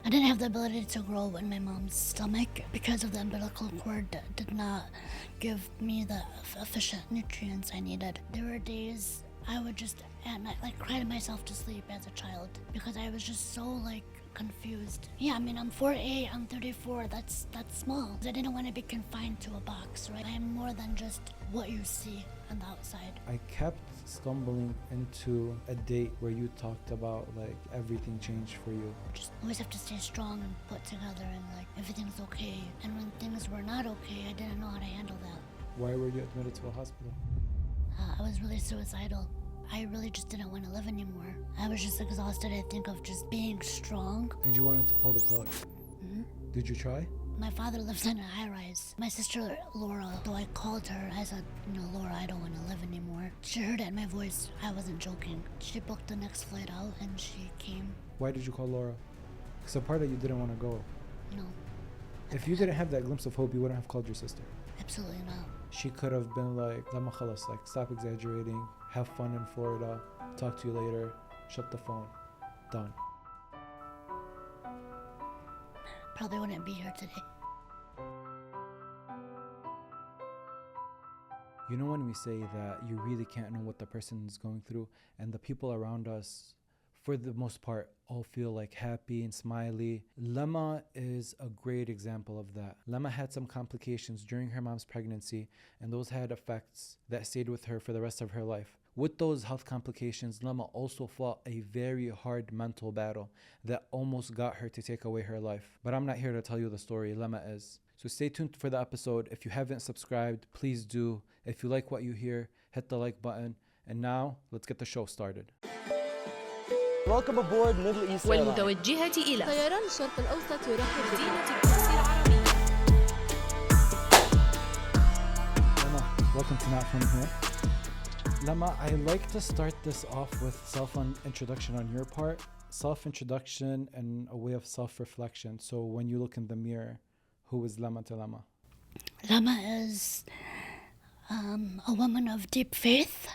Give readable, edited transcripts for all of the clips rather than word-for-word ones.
I didn't have the ability to grow in my mom's stomach because of the umbilical cord that did not give me the efficient nutrients I needed. There were days I would just at night cry myself to sleep as a child because I was just so confused. Yeah, I mean, I'm 4'8", I'm 34, that's small. I didn't want to be confined to a box, right? I am more than just what you see on the outside. I kept stumbling into a date where you talked about everything changed for you. Just always have to stay strong and put together and everything's okay. And when things were not okay, I didn't know how to handle that. Why were you admitted to a hospital? I was really suicidal. I really just didn't want to live anymore. I was just exhausted, I think, of just being strong. And you wanted to pull the plug? Mm-hmm. Did you try? My father lives in a high-rise. My sister, Laura, so I called her. I said, Laura, I don't want to live anymore. She heard it in my voice. I wasn't joking. She booked the next flight out and she came. Why did you call Laura? Because a part of you didn't want to go. No. If you didn't have that glimpse of hope, you wouldn't have called your sister. Absolutely not. She could have been Lama khalas, stop exaggerating, have fun in Florida, talk to you later, shut the phone, done. Probably wouldn't be here today. You know when we say that you really can't know what the person is going through, and the people around us, for the most part, all feel happy and smiley. Lama is a great example of that. Lama had some complications during her mom's pregnancy, and those had effects that stayed with her for the rest of her life. With those health complications, Lama also fought a very hard mental battle that almost got her to take away her life. But I'm not here to tell you the story, Lama is. So stay tuned for the episode. If you haven't subscribed, please do. If you like what you hear, hit the like button. And now, let's get the show started. Welcome aboard Middle East Airlines. والمتوجهة إلى طيران الشرق الأوسط يرحب مدينة القدس العربية. Lama, welcome to Not From Here. Lama, I like to start this off with self-introduction on your part. Self-introduction and a way of self-reflection. So when you look in the mirror, who is Lama to Lama? Lama is a woman of deep faith.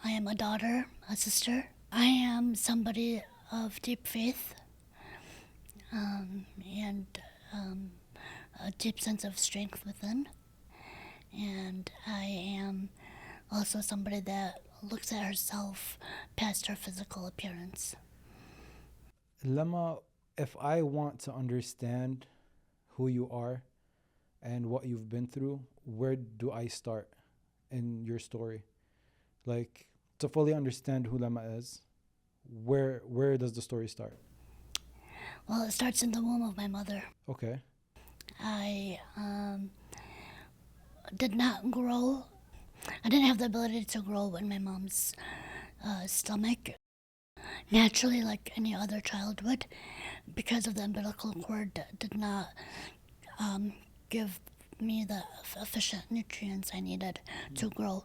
I am a daughter, a sister. I am somebody of deep faith and a deep sense of strength within. And I am also somebody that looks at herself past her physical appearance. Lama, if I want to understand who you are and what you've been through, where do I start in your story? To fully understand who Lama is, where does the story start? Well, it starts in the womb of my mother. Okay. I did not grow. I didn't have the ability to grow in my mom's stomach naturally like any other child would because of the umbilical cord that did not give me the efficient nutrients I needed to grow.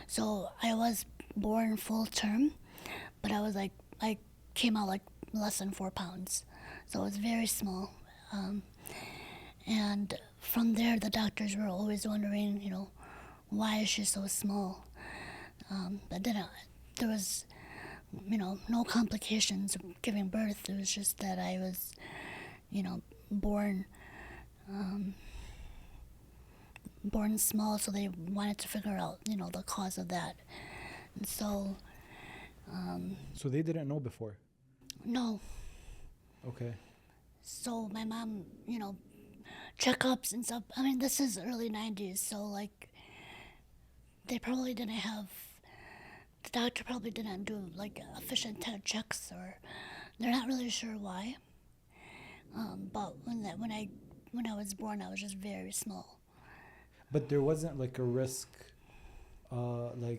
So I was born full term, but I came out less than 4 pounds. So it was very small. And from there, the doctors were always wondering, why is she so small? There was, no complications of giving birth. It was just that I was, born small, so they wanted to figure out, the cause of that. And so... So they didn't know before? No. Okay. So my mom, checkups and stuff. I mean, this is early 90s, so they probably didn't have, the doctor probably didn't do efficient checks, or they're not really sure why. But when I was born, I was just very small. But there wasn't a risk, there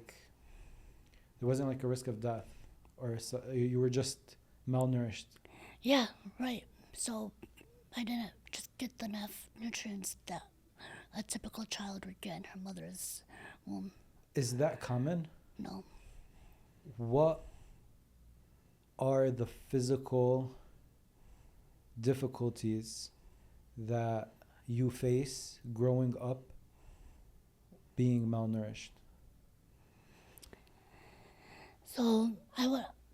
wasn't a risk of death, or you were just malnourished. Yeah, right. So I didn't just get enough nutrients that a typical child would get in her mother's womb. Is that common? No. What are the physical difficulties that you face growing up being malnourished? So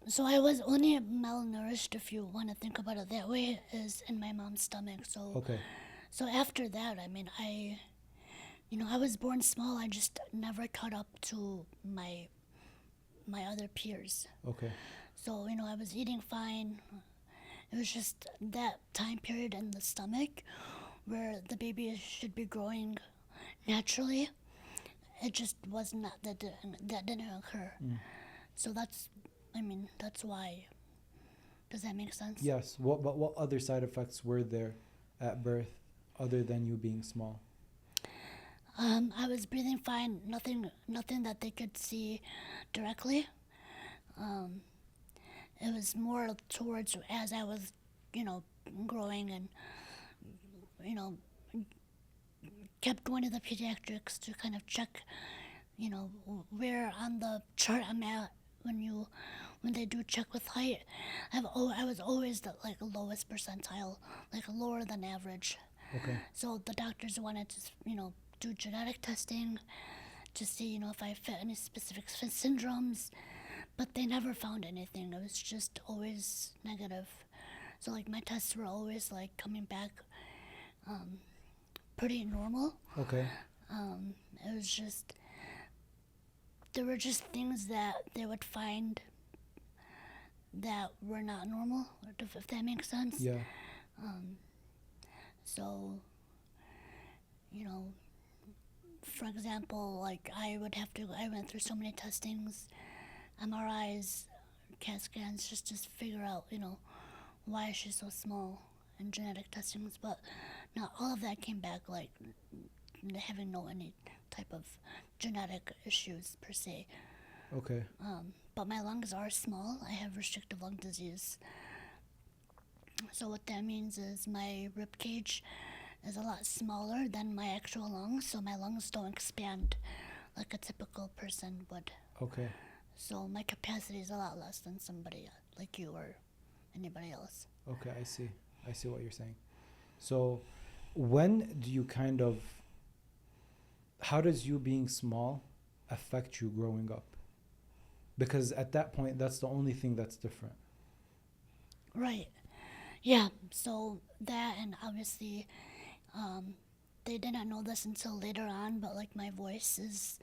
So I was only malnourished, if you want to think about it that way, is in my mom's stomach. So Okay. so after that, I mean, I was born small. I just never caught up to my other peers. Okay. So I was eating fine. It was just that time period in the stomach where the baby should be growing naturally. It just was not that didn't occur. So that's why. Does that make sense? Yes. What other side effects were there at birth other than you being small? I was breathing fine. Nothing that they could see directly. It was more towards as I was, growing and, you know, kept going to the pediatrics to kind of check, where on the chart I'm at when they do check with height. I was always the lowest percentile, like lower than average. Okay. So the doctors wanted to, do genetic testing to see, if I fit any specific syndromes, but they never found anything. It was just always negative. So my tests were always coming back pretty normal. Okay. It was just there were just things that they would find that were not normal, if that makes sense. Yeah. So, for example, I went through so many testings, MRIs, CAT scans, just to figure out, why she's so small, and genetic testings, but not all of that came back having no any type of genetic issues per se. Okay. But my lungs are small. I have restrictive lung disease. So what that means is my rib cage is a lot smaller than my actual lungs, so my lungs don't expand like a typical person would. Okay. So my capacity is a lot less than somebody like you or anybody else. Okay, I see. I see what you're saying. So when do you how does you being small affect you growing up? Because at that point, that's the only thing that's different. Right. Yeah, so that, and obviously they didn't know this until later on, but my voice is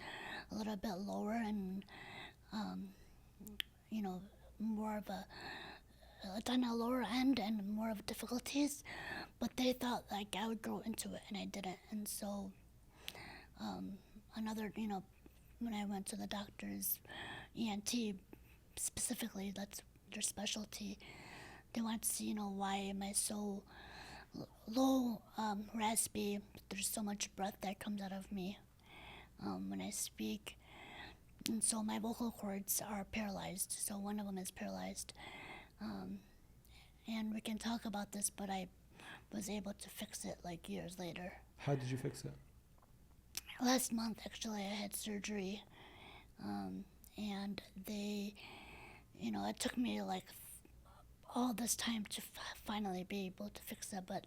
a little bit lower and more of it's on a lower end and more of difficulties, but they thought I would grow into it, and I didn't. And so another, when I went to the doctors, ENT specifically, that's their specialty, they wanted to see, why am I so low, raspy. There's so much breath that comes out of me when I speak. And so my vocal cords are paralyzed. So one of them is paralyzed. And we can talk about this, but I was able to fix it years later. How did you fix it? Last month, actually, I had surgery. And they, it took me all this time to finally be able to fix it, but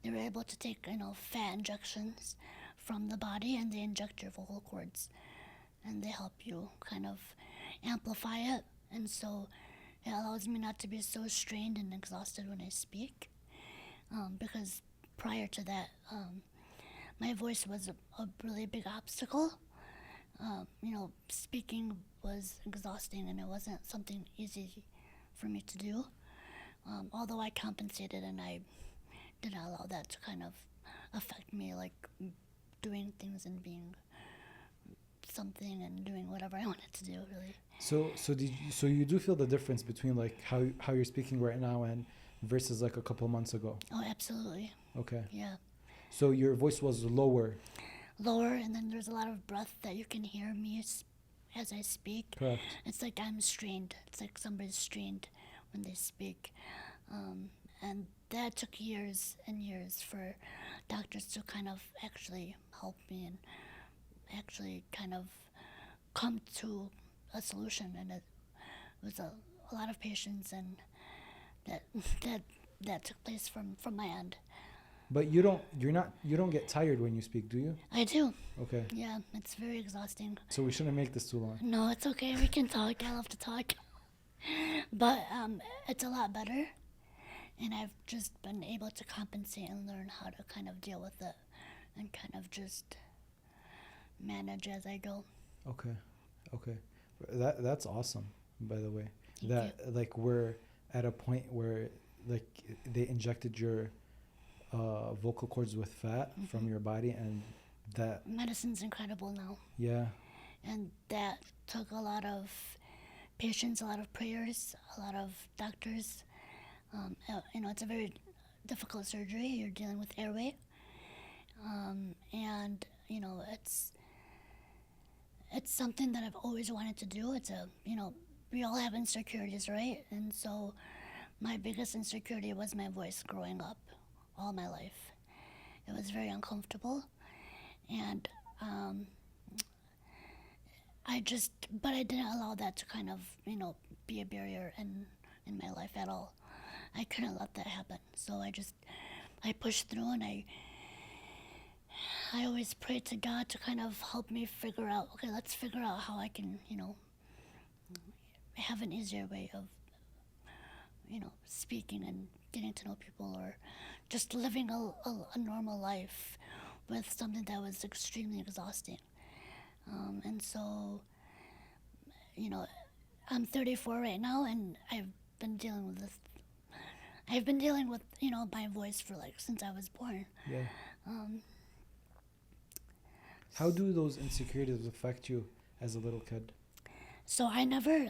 they were able to take, fat injections from the body, and they inject your vocal cords, and they help you kind of amplify it, and so it allows me not to be so strained and exhausted when I speak, because prior to that, my voice was a really big obstacle. Speaking was exhausting, and it wasn't something easy for me to do. Although I compensated, and I didn't allow that to kind of affect me, doing things and being something and doing whatever I wanted to do, really. So you do feel the difference between how you're speaking right now and versus a couple months ago? Oh, absolutely. Okay. Yeah. So your voice was lower. Lower, and then there's a lot of breath that you can hear me as I speak. Correct. It's like I'm strained. It's like somebody's strained when they speak. And that took years and years for doctors to kind of actually help me and actually kind of come to a solution. And it was a lot of patience, and that took place from my end. But you don't get tired when you speak, do you? I do. Okay. Yeah, it's very exhausting. So we shouldn't make this too long. No, it's okay. We can talk. I love to talk. But it's a lot better, and I've just been able to compensate and learn how to kind of deal with it and kind of just manage as I go. Okay. Okay. That's awesome, by the way. Thank That like we're at a point where like they injected your vocal cords with fat from your body, and that Medicine's incredible now, yeah. and that took a lot of patience, a lot of prayers, a lot of doctors. It's a very difficult surgery. You're dealing with airway, and it's something that I've always wanted to do. We all have insecurities, right? And so my biggest insecurity was my voice growing up all my life. It was very uncomfortable, and but I didn't allow that to kind of, be a barrier in my life at all. I couldn't let that happen. So I pushed through, and I always prayed to God to kind of help me figure out, okay, let's figure out how I can, have an easier way of, speaking and getting to know people, or just living a normal life with something that was extremely exhausting. And so, I'm 34 right now, and I've been dealing with this. I've been dealing with, my voice for since I was born. Yeah. How do those insecurities affect you as a little kid? So I never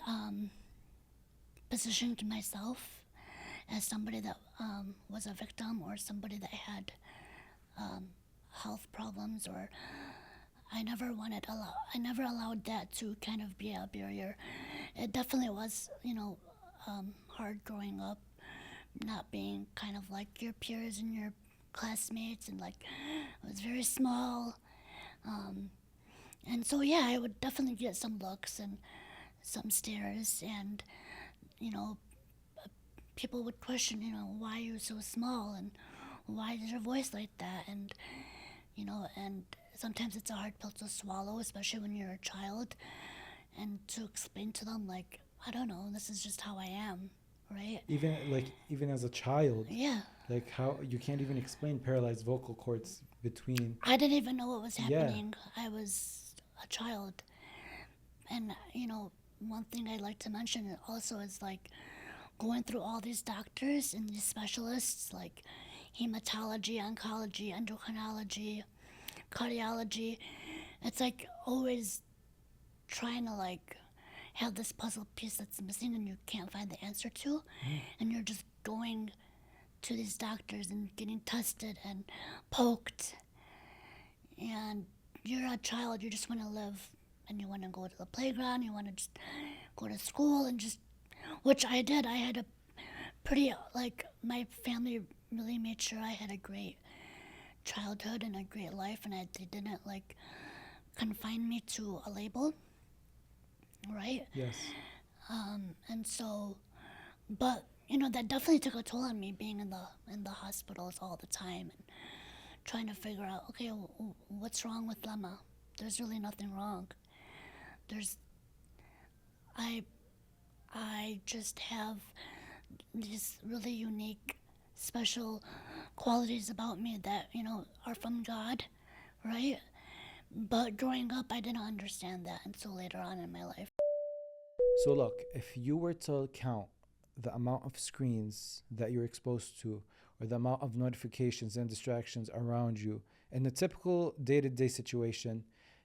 positioned myself as somebody that was a victim, or somebody that had health problems, or I never allowed that to kind of be a barrier. It definitely was, hard growing up, not being kind of like your peers and your classmates, and I was very small. And so, yeah, I would definitely get some looks and some stares, and, people would question, why are you so small, and why is your voice like that? And, and sometimes it's a hard pill to swallow, especially when you're a child, and to explain to them, I don't know, this is just how I am, right? Even as a child, Yeah. like how you can't even explain paralyzed vocal cords between. I didn't even know what was Yeah. happening. I was a child. And, one thing I'd like to mention also is going through all these doctors and these specialists, like hematology, oncology, endocrinology, cardiology. It's always trying to have this puzzle piece that's missing, and you can't find the answer to. And you're just going to these doctors and getting tested and poked. And you're a child, you just want to live, and you want to go to the playground, you want to just go to school, and which I did. I had a pretty, my family really made sure I had a great childhood and a great life, and they didn't confine me to a label, right? Yes. And so, but that definitely took a toll on me, being in the hospitals all the time and trying to figure out, okay, what's wrong with Lama? There's really nothing wrong. I just have these really unique, special qualities about me that, are from God, right? But growing up, I didn't understand that until later on in my life. So look, if you were to count the amount of screens that you're exposed to, or the amount of notifications and distractions around you, in a typical day-to-day situation,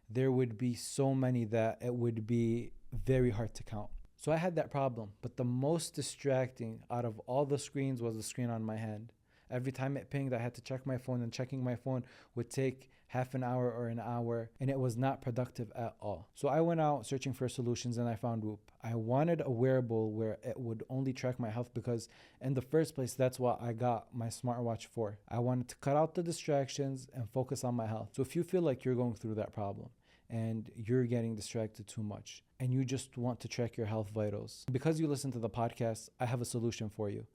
there would be so many that it would be very hard to count. So I had that problem, but the most distracting out of all the screens was the screen on my hand. Every time it pinged, I had to check my phone, and checking my phone would take half an hour or an hour, and it was not productive at all. So I went out searching for solutions, and I found Whoop. I wanted a wearable where it would only track my health, because in the first place, that's what I got my smartwatch for. I wanted to cut out the distractions and focus on my health. So if you feel like you're going through that problem and you're getting distracted too much, and you just want to track your health vitals, because you listen to the podcast, I have a solution for you.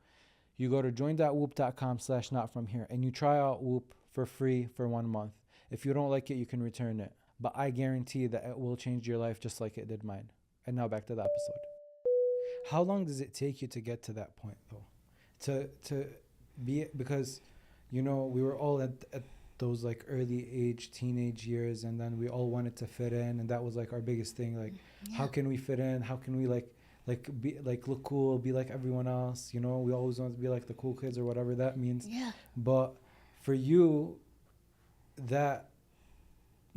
You go to join.whoop.com/notfromhere, and you try out Whoop for free for 1 month. If you don't like it, you can return it. But I guarantee that it will change your life just like it did mine. And now back to the episode. How long does it take you to get to that point though? To be, because you know we were all at those like early age teenage years, and then we all wanted to fit in, and that was like our biggest thing, like how Yeah, can we fit in, how can we like be like look cool, be like everyone else, you know, we always want to be like the cool kids or whatever that means. yeah, But for you, that,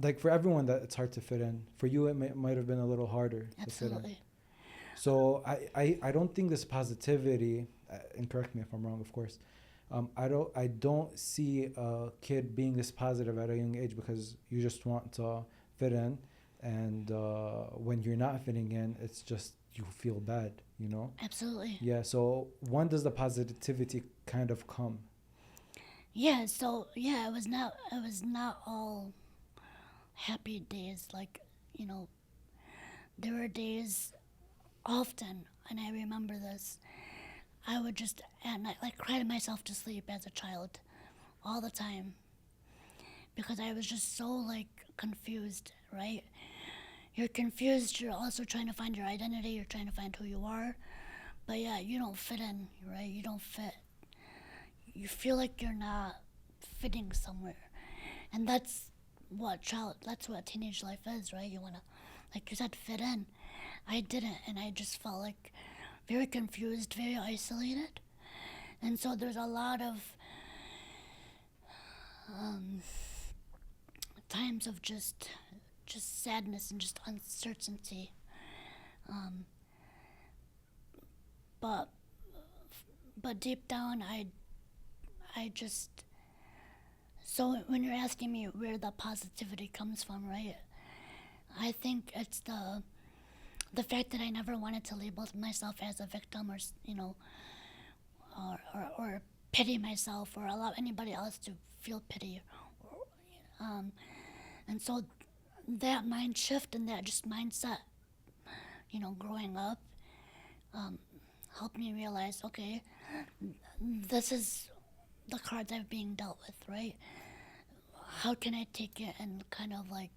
like for everyone that it's hard to fit in, for you it might have been a little harder to fit in. absolutely. So I don't think this positivity, and correct me if I'm wrong, of course. I don't see a kid being this positive at a young age, because you just want to fit in, and when you're not fitting in, it's just you feel bad, you know. Absolutely. Yeah. So when does the positivity kind of come? Yeah, so yeah, it was not all happy days, like, you know, there were days often, and I remember this. I would just at night like cry myself to sleep as a child all the time because I was just so like confused, right? You're confused, you're also trying to find your identity, you're trying to find who you are. But yeah, you don't fit in, right? You don't fit. You feel like you're not fitting somewhere. And that's what teenage life is, right? You want to, like you said, fit in. I didn't, and I just felt like very confused, very isolated. And so there's a lot of times of just sadness and just uncertainty. Um, but but deep down, I just, so when you're asking me where the positivity comes from, right? I think it's the fact that I never wanted to label myself as a victim, or you know, or pity myself, or allow anybody else to feel pity. Um, and so that mind shift and that just mindset, you know, growing up, um, helped me realize, okay, this is the cards I'm being dealt with, right? How can I take it and kind of like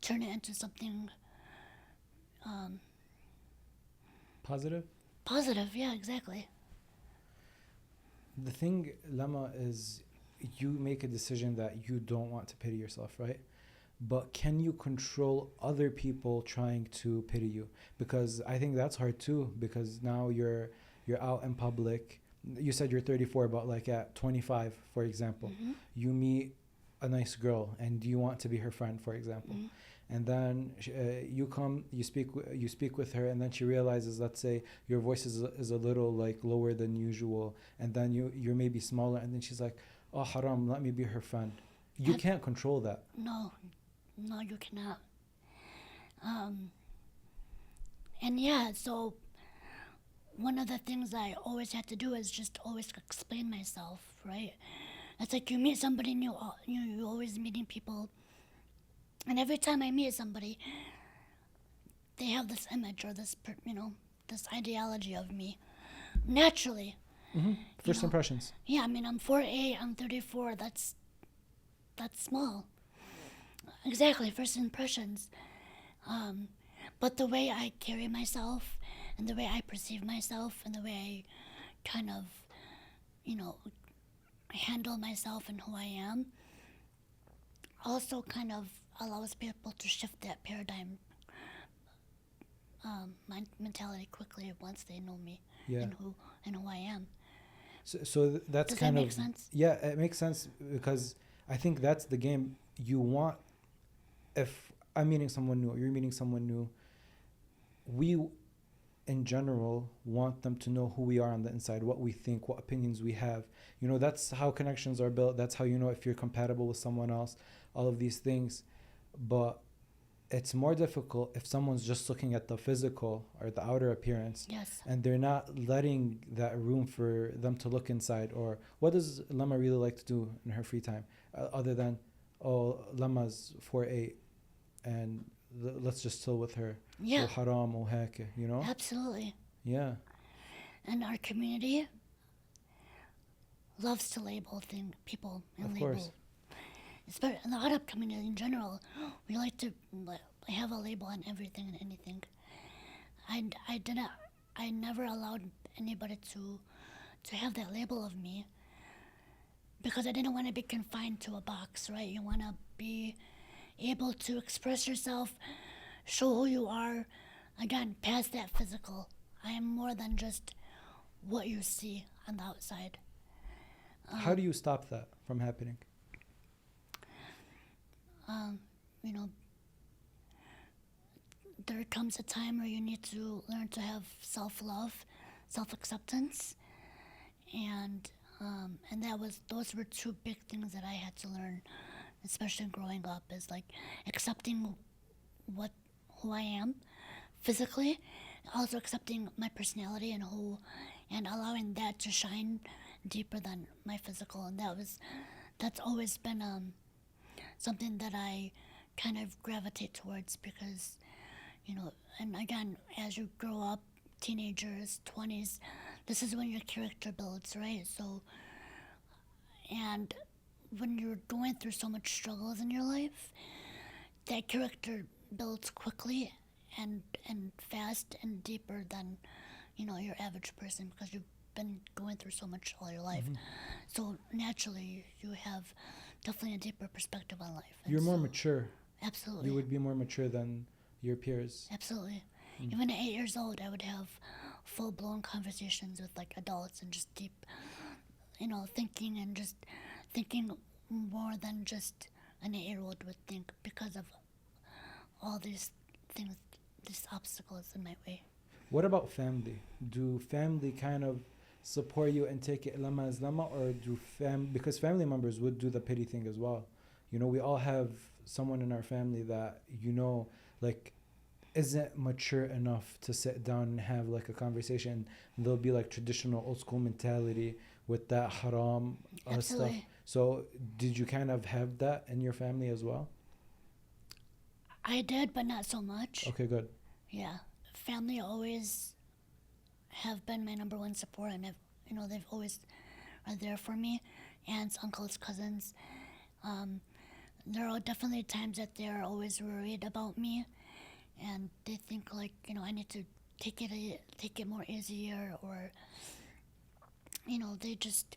turn it into something Positive. positive? Yeah, exactly. The thing, Lama, is you make a decision that you don't want to pity yourself, right? But can you control other people trying to pity you? Because I think that's hard too, because now you're out in public. You said you're 34, but like at 25, for example, you meet a nice girl and you want to be her friend, for example. And then you speak with her, and then she realizes, let's say your voice is a little like lower than usual, and then you're maybe smaller, and then she's like, oh haram, let me be her friend. You can't control that. No, no, you cannot. Um, and yeah, so one of the things I always had to do is just always explain myself, right? It's like you meet somebody new, you're always meeting people, and every time I meet somebody, they have this image or this, you know, this ideology of me. Naturally, First know, impressions. yeah. I mean, I'm 4'8", I'm 34. That's small. Exactly, first impressions. But the way I carry myself, and the way I perceive myself, and the way I kind of, you know, handle myself and who I am, also kind of allows people to shift that paradigm mentality quickly once they know me, Yeah. and who I am. So that's Does that kind make of sense? yeah, it makes sense, because I think that's the game you want. If I'm meeting someone new, or you're meeting someone new, we in general want them to know who we are on the inside, what we think, what opinions we have. You know, that's how connections are built. That's how you know if you're compatible with someone else, all of these things. But it's more difficult if someone's just looking at the physical or the outer appearance, Yes. and they're not letting that room for them to look inside. Or what does Lama really like to do in her free time, other than, oh, Lama's 4'8", and let's just chill with her. Yeah. Oh, haram, oh, hake, you know? Absolutely. Yeah. And our community loves to label people and Of label. course. Especially in the Arab community in general, we like to have a label on everything and anything. I didn't I never allowed anybody to have that label of me because I didn't want to be confined to a box, right? You want to be able to express yourself, show who you are, again, past that physical. I am more than just what you see on the outside. How do you stop that from happening? You know, there comes a time where you need to learn to have self-love, self-acceptance, and those were two big things that I had to learn, especially growing up, is like accepting who I am physically, also accepting my personality and allowing that to shine deeper than my physical, and that's always been something that I kind of gravitate towards because, and again, as you grow up, teenagers, 20s, this is when your character builds, right? So, and when you're going through so much struggles in your life, that character builds quickly and fast and deeper than, your average person because you've been going through so much all your life. So naturally, you have definitely a deeper perspective on life. And You're more mature. Absolutely. You would be more mature than your peers. Absolutely. Even at 8 years old, I would have full-blown conversations with like adults and just deep, thinking more than just an 8-year-old would think because of all these things, these obstacles in my way. What about family? Do family kind of support you and take it lama as lama, or because family members would do the pity thing as well? We all have someone in our family that like isn't mature enough to sit down and have like a conversation. There'll be like traditional old school mentality with that haram stuff. So did you kind of have that in your family as well? I did, but not so much. Okay, good. Yeah. Family always have been my number one support, and they've always are there for me. Aunts, uncles, cousins. There are definitely times that they're always worried about me, and they think like I need to take it more easier, or they just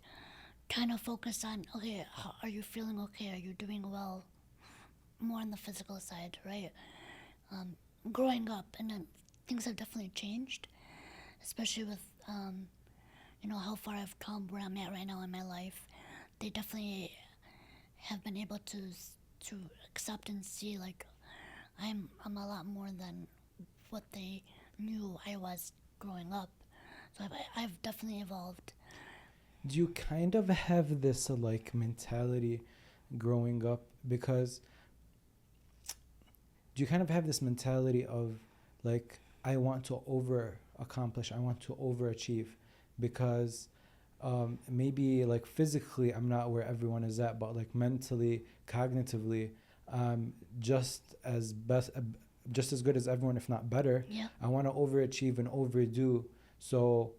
kind of focus on, okay, are you feeling okay? Are you doing well? More on the physical side, right? Growing up, and then things have definitely changed, especially with how far I've come, where I'm at right now in my life. They definitely have been able to accept and see like I'm a lot more than what they knew I was growing up. So I've definitely evolved. Do you kind of have this like mentality growing up? Because do you kind of have this mentality of like, I want to accomplish, I want to overachieve, because maybe like physically I'm not where everyone is at, but like mentally, cognitively, just as good as everyone, if not better. Yeah. I want to overachieve and overdo so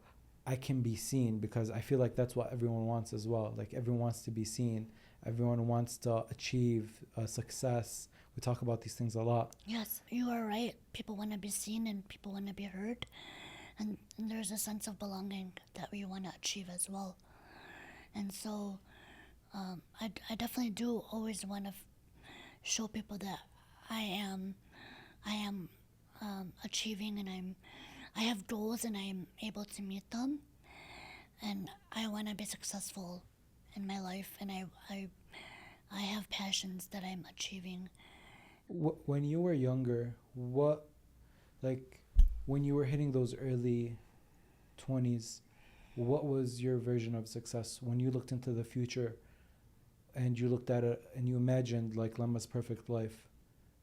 I can be seen, because I feel like that's what everyone wants as well. Like everyone wants to be seen. Everyone wants to achieve success. We talk about these things a lot. Yes, you are right. People want to be seen and people want to be heard. And there's a sense of belonging that we want to achieve as well. And so I definitely do always want to show people that I am achieving, and I have goals and I'm able to meet them. And I want to be successful in my life, and I have passions that I'm achieving. When you were younger, when you were hitting those early 20s, what was your version of success? When you looked into the future and you looked at it and you imagined like Lama's perfect life,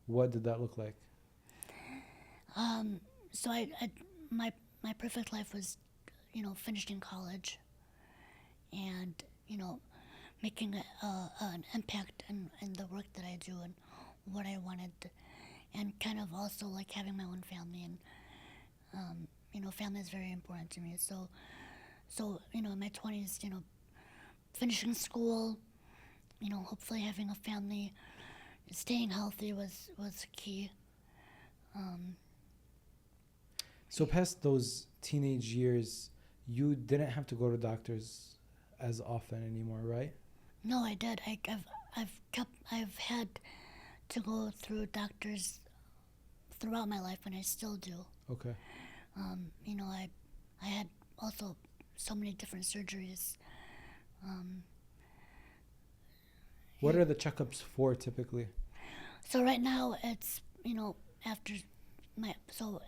what did that look like? So my perfect life was, finishing college and, making an impact in the work that I do and what I wanted, and kind of also like having my own family, and family is very important to me. So in my 20s, finishing school, hopefully having a family, staying healthy was key. So past those teenage years, you didn't have to go to doctors as often anymore, right? No, I did. I've had to go through doctors throughout my life, and I still do. Okay. You know, I had also so many different surgeries. What are the checkups for typically? So right now it's, after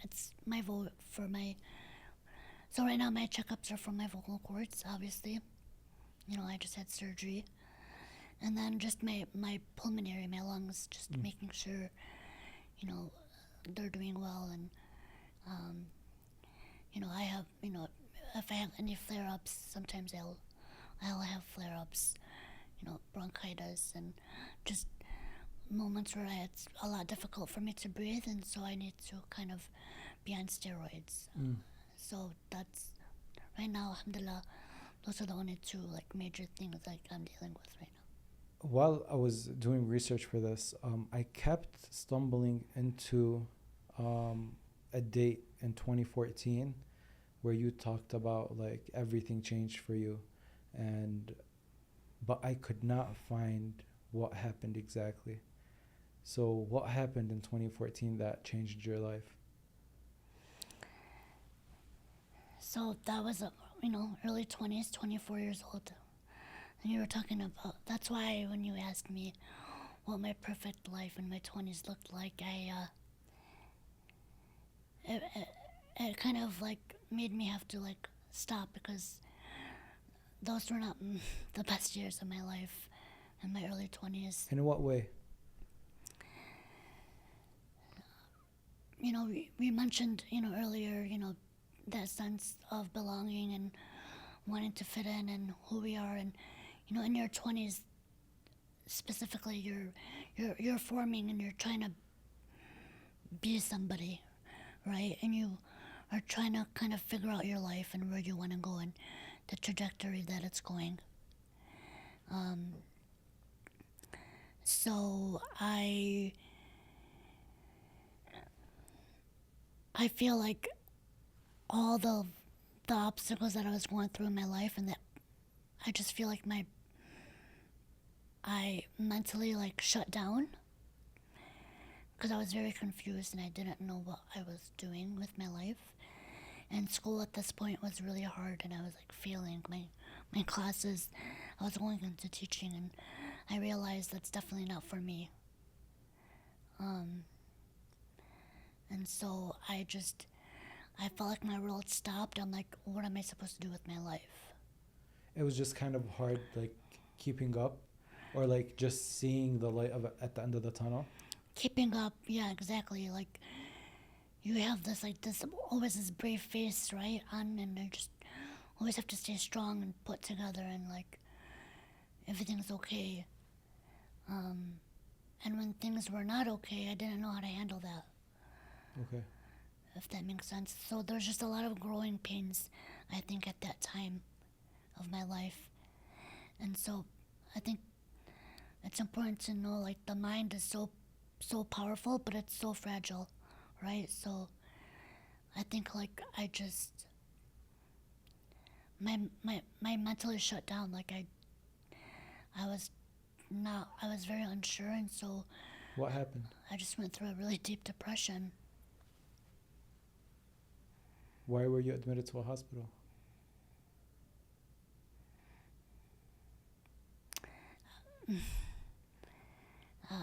it's my vote for my. So right now my checkups are for my vocal cords, obviously. I just had surgery, and then just my pulmonary, my lungs, just making sure, they're doing well, and I have, if I have any flare-ups, sometimes I'll have flare-ups, bronchitis, and just moments where it's a lot difficult for me to breathe, and so I need to kind of be on steroids. So that's, right now, alhamdulillah, those are the only two major things I'm dealing with right now. While I was doing research for this, I kept stumbling into a date in 2014 where you talked about everything changed for you, but I could not find what happened exactly. So what happened in 2014 that changed your life? So that was, early 20s, 24 years old. And you were talking about, that's why when you asked me what my perfect life in my 20s looked like, it kind of made me have to stop, because those were not the best years of my life in my early 20s. In what way? We mentioned, earlier, that sense of belonging and wanting to fit in and who we are, and in your 20s specifically, you're forming and you're trying to be somebody, right? And you are trying to kind of figure out your life and where you want to go and the trajectory that it's going. So I feel like all the obstacles that I was going through in my life, and that I just feel like I mentally shut down, because I was very confused and I didn't know what I was doing with my life. And school at this point was really hard, and I was failing my classes. I was going into teaching, and I realized that's definitely not for me. And so I felt like my world stopped. I'm like, what am I supposed to do with my life? It was just kind of hard, keeping up, or just seeing the light at the end of the tunnel. Keeping up, yeah, exactly. You have this always this brave face, right, on, and you just always have to stay strong and put together, and everything's okay. And when things were not okay, I didn't know how to handle that. Okay. If that makes sense. So there's just a lot of growing pains, I think, at that time of my life. And so I think it's important to know the mind is so powerful, but it's so fragile, right? So I think I just my mentally shut down. I was very unsure, and so What happened? I just went through a really deep depression. Why were you admitted to a hospital?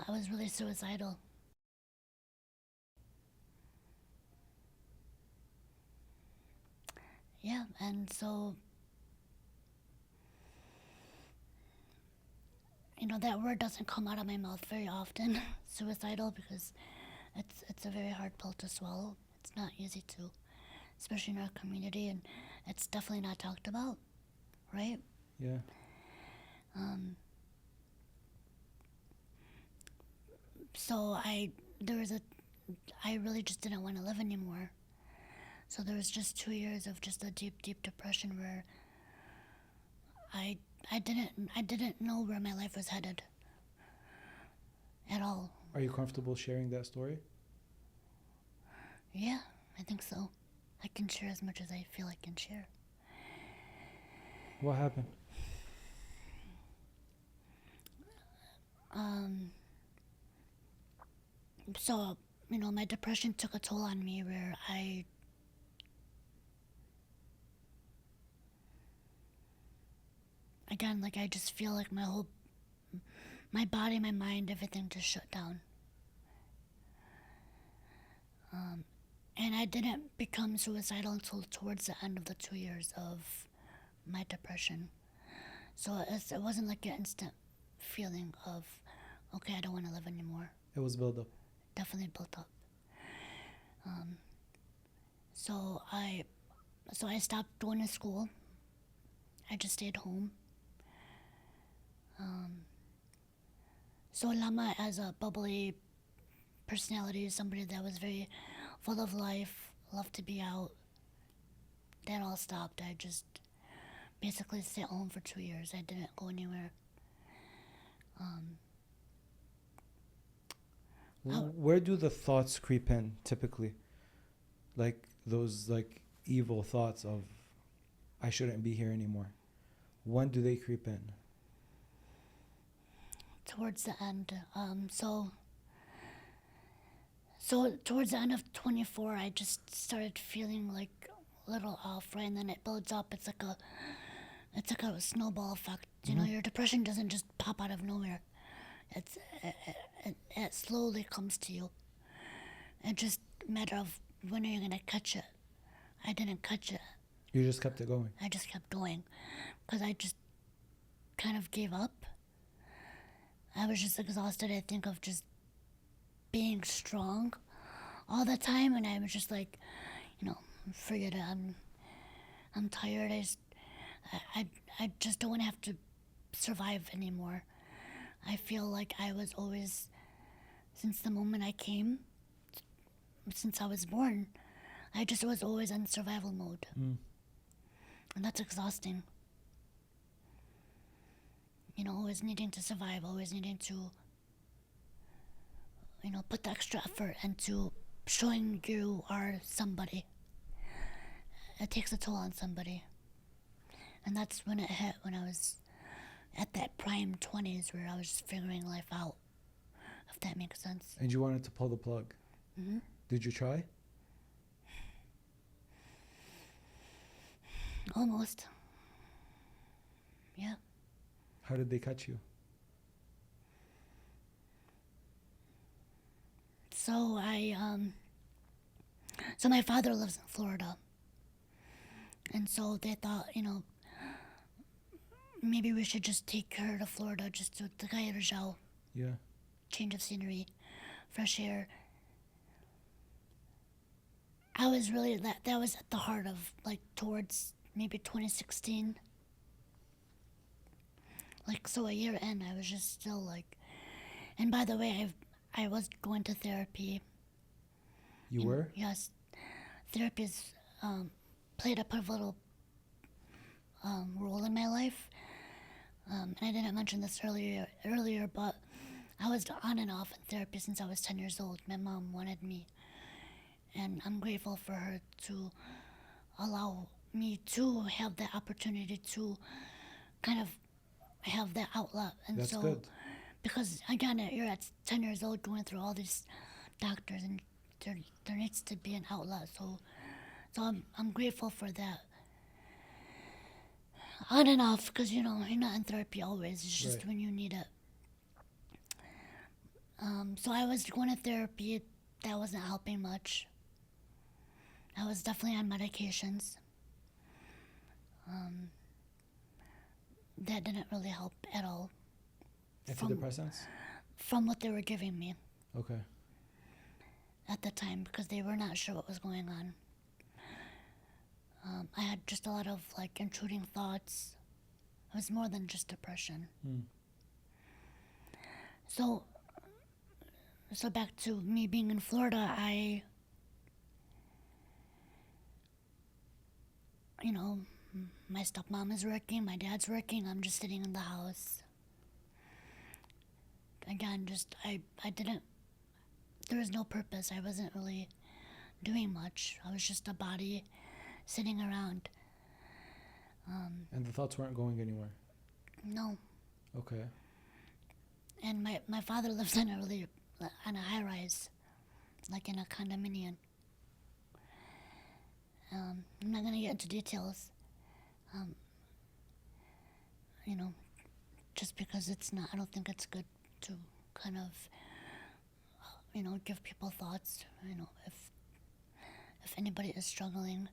I was really suicidal. Yeah, and so, that word doesn't come out of my mouth very often, suicidal, because it's a very hard pill to swallow. It's not easy to, especially in our community, and it's definitely not talked about, right? Yeah. So I really just didn't want to live anymore. So there was just 2 years of just a deep, deep depression where I didn't know where my life was headed at all. Are you comfortable sharing that story? Yeah, I think so. I can share as much as I feel I can share. What happened? So, my depression took a toll on me where I just feel like my body, my mind, everything just shut down. And I didn't become suicidal until towards the end of the 2 years of my depression. So it wasn't like an instant feeling of, okay, I don't want to live anymore. It was built up. Definitely built up. So I stopped going to school. I just stayed home. So Lama, as a bubbly personality, somebody that was very full of life, loved to be out, that all stopped. I just basically stayed home for 2 years. I didn't go anywhere. Where do the thoughts creep in typically? Like those evil thoughts of, I shouldn't be here anymore. When do they creep in? Towards the end. So towards the end of 24, I just started feeling like a little off, right? And then it builds up. It's like a snowball effect. Your depression doesn't just pop out of nowhere. It slowly comes to you. It's just a matter of when are you gonna catch it. I didn't catch it. You just kept it going. I just kept going because I just kind of gave up. I was just exhausted, I think, of just being strong all the time, and I was just like, forget it. I'm tired. I just don't want to have to survive anymore. I feel like I was always, since the moment I came, since I was born, I just was always in survival mode. And that's exhausting. Always needing to survive, always needing to, put the extra effort into showing you are somebody. It takes a toll on somebody. And that's when it hit, when I was at that prime 20s where I was just figuring life out, if that makes sense. And you wanted to pull the plug. Mm-hmm. Did you try? Almost. Yeah. How did they catch you? So so my father lives in Florida. And so they thought, maybe we should just take her to Florida just to the Yeah. change of scenery, fresh air. I was really, that was at the heart of, towards maybe 2016. So a year in, I was just still and by the way, I was going to therapy. You were? Yes. Therapy's played a pivotal role in my life. And I didn't mention this earlier, but I was on and off in therapy since I was 10 years old. My mom wanted me. And I'm grateful for her to allow me to have the opportunity to kind of have that outlet. And That's so, good. because again, you're at 10 years old going through all these doctors, and there needs to be an outlet. So I'm grateful for that. On and off, because you're not in therapy always. It's just Right. when you need it. So I was going to therapy. That wasn't helping much. I was definitely on medications. That didn't really help at all. Antidepressants? From what they were giving me Okay. at the time, because they were not sure what was going on. I had just a lot of intruding thoughts. It was more than just depression. So back to me being in Florida, my stepmom is working, my dad's working, I'm just sitting in the house. Again, I didn't, there was no purpose. I wasn't really doing much. I was just a body sitting around. And the thoughts weren't going anywhere. No. Okay. And my father lives on a high rise, like in a condominium. I'm not gonna get into details. You know, just because it's not, I don't think it's good to kind of, give people thoughts, if anybody is struggling.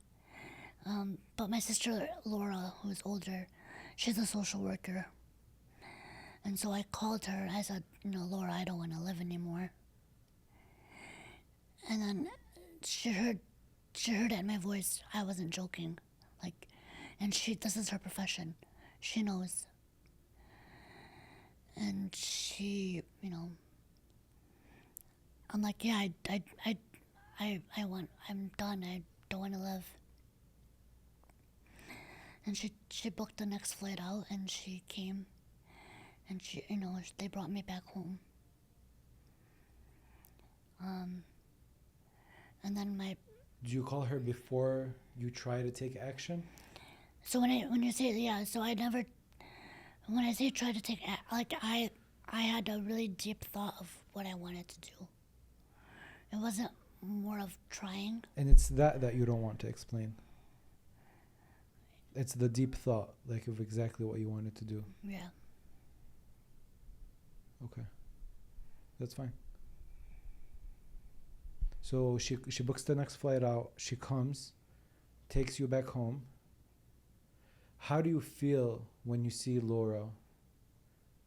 But my sister Laura, who's older, she's a social worker. And so I called her. I said, Laura, I don't want to live anymore. And then she heard at my voice I wasn't joking. And this is her profession. She knows. And she, I'm like, yeah, I'm done. I don't want to live. And she booked the next flight out, and she came, and they brought me back home. And then Did you call her before you try to take action? So when you say, yeah, so when I say try to take, I had a really deep thought of what I wanted to do. It wasn't more of trying. And it's that you don't want to explain. It's the deep thought, of exactly what you wanted to do. Yeah. Okay. That's fine. So she books the next flight out. She comes, takes you back home. How do you feel when you see Laura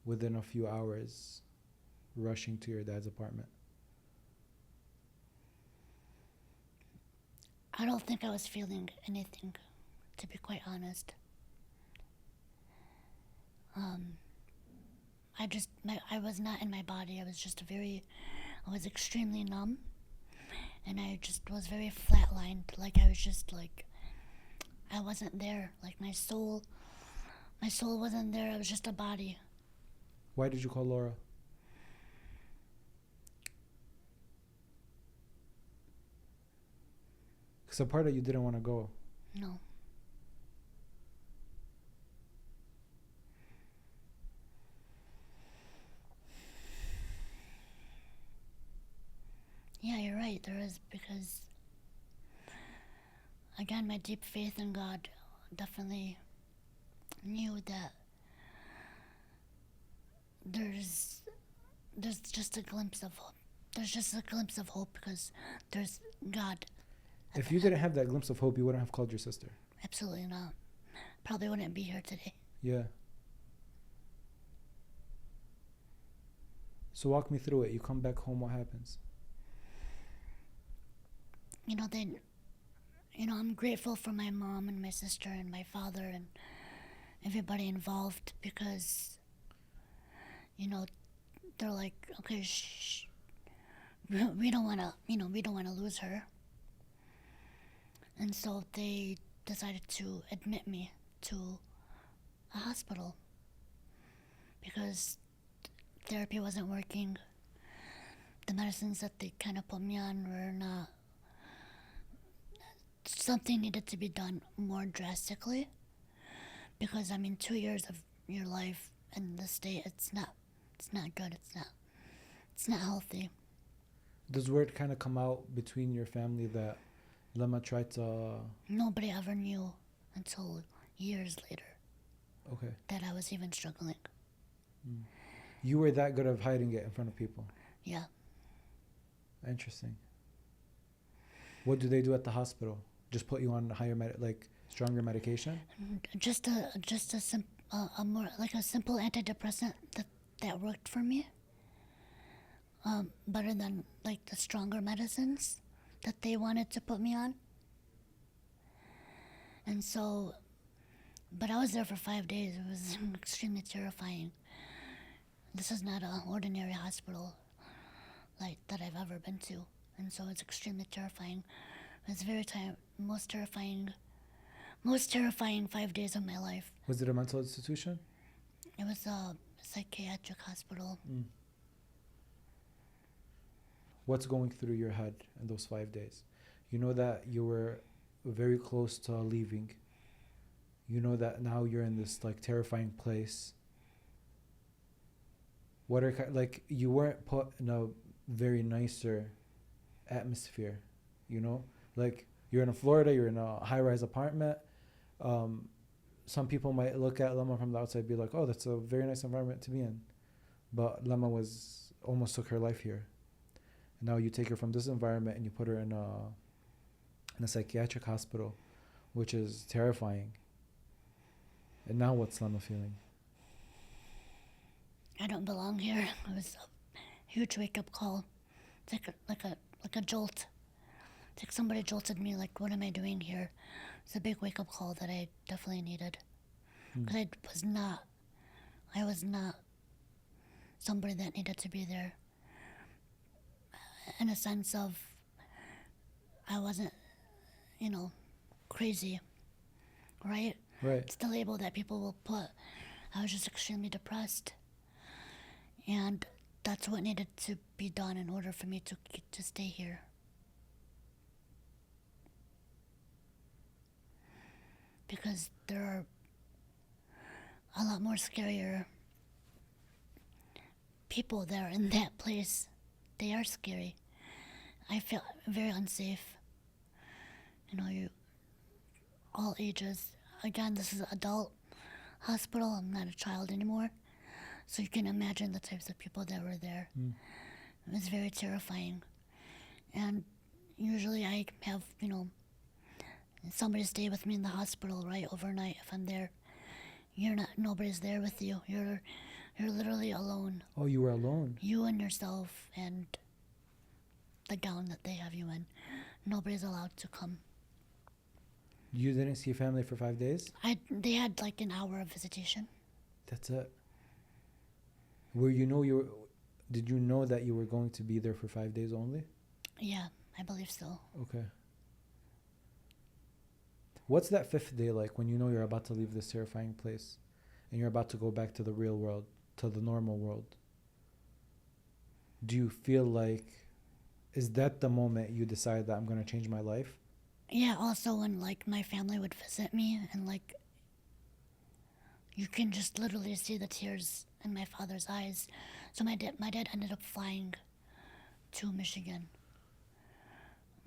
within a few hours rushing to your dad's apartment? I don't think I was feeling anything, to be quite honest. I was not in my body. I was extremely numb, and I just was very flatlined. I was just I wasn't there. My soul wasn't there. I was just a body. Why did you call Laura? Because a part of you didn't want to go. No. Yeah, you're right. There is, because, again, my deep faith in God definitely knew that there's just a glimpse of hope. There's just a glimpse of hope because there's God. If you didn't have that glimpse of hope, you wouldn't have called your sister. Absolutely not. Probably wouldn't be here today. Yeah. So walk me through it. You come back home, what happens? I'm grateful for my mom and my sister and my father and everybody involved because, they're like, okay, we don't want to lose her. And so they decided to admit me to a hospital because therapy wasn't working. The medicines that they kind of put me on were not. Something needed to be done more drastically because 2 years of your life in this state, it's not good. It's not healthy. Does word kind of come out between your family that Lama tried to... Nobody ever knew until years later. Okay. That I was even struggling. You were that good of hiding it in front of people? Yeah. Interesting. What do they do at the hospital? Just put you on stronger medication? Just a more a simple antidepressant that worked for me. Better than the stronger medicines that they wanted to put me on. And so, but I was there for 5 days. It was extremely terrifying. This is not an ordinary hospital that I've ever been to. And so it's extremely terrifying. It's most terrifying 5 days of my life. Was it a mental institution? It was a psychiatric hospital. What's going through your head in those 5 days? You know that you were very close to leaving. You know that now you're in this like terrifying place. What are like you weren't put in a very nicer atmosphere, you know? Like you're in Florida, you're in a high-rise apartment. Some people might look at Lama from the outside and be like, oh, that's a very nice environment to be in. But Lama was almost took her life here. And now you take her from this environment and you put her in a psychiatric hospital, which is terrifying. And now what's Lama feeling? I don't belong here. It was a huge wake-up call. It's like a jolt. It's like somebody jolted me, like, what am I doing here? It's a big wake-up call that I definitely needed. Because I was not somebody that needed to be there. In a sense of, I wasn't, crazy, right? Right. It's the label that people will put. I was just extremely depressed. And that's what needed to be done in order for me to stay here. Because there are a lot more scarier people there in that place. They are scary. I feel very unsafe. All ages. Again, this is an adult hospital. I'm not a child anymore. So you can imagine the types of people that were there. It was very terrifying. And usually I have, somebody stay with me in the hospital, right, overnight if I'm there. Nobody's there with you. You're literally alone. Oh, you were alone? You and yourself and the gown that they have you in. Nobody's allowed to come. You didn't see family for 5 days? They had like an hour of visitation. That's it. Did you know that you were going to be there for 5 days only? Yeah, I believe so. Okay. What's that fifth day like when you know you're about to leave this terrifying place and you're about to go back to the real world, to the normal world? Do you feel like, is that the moment you decide that I'm going to change my life? Yeah, also when like my family would visit me and like you can just literally see the tears in my father's eyes. So my dad ended up flying to Michigan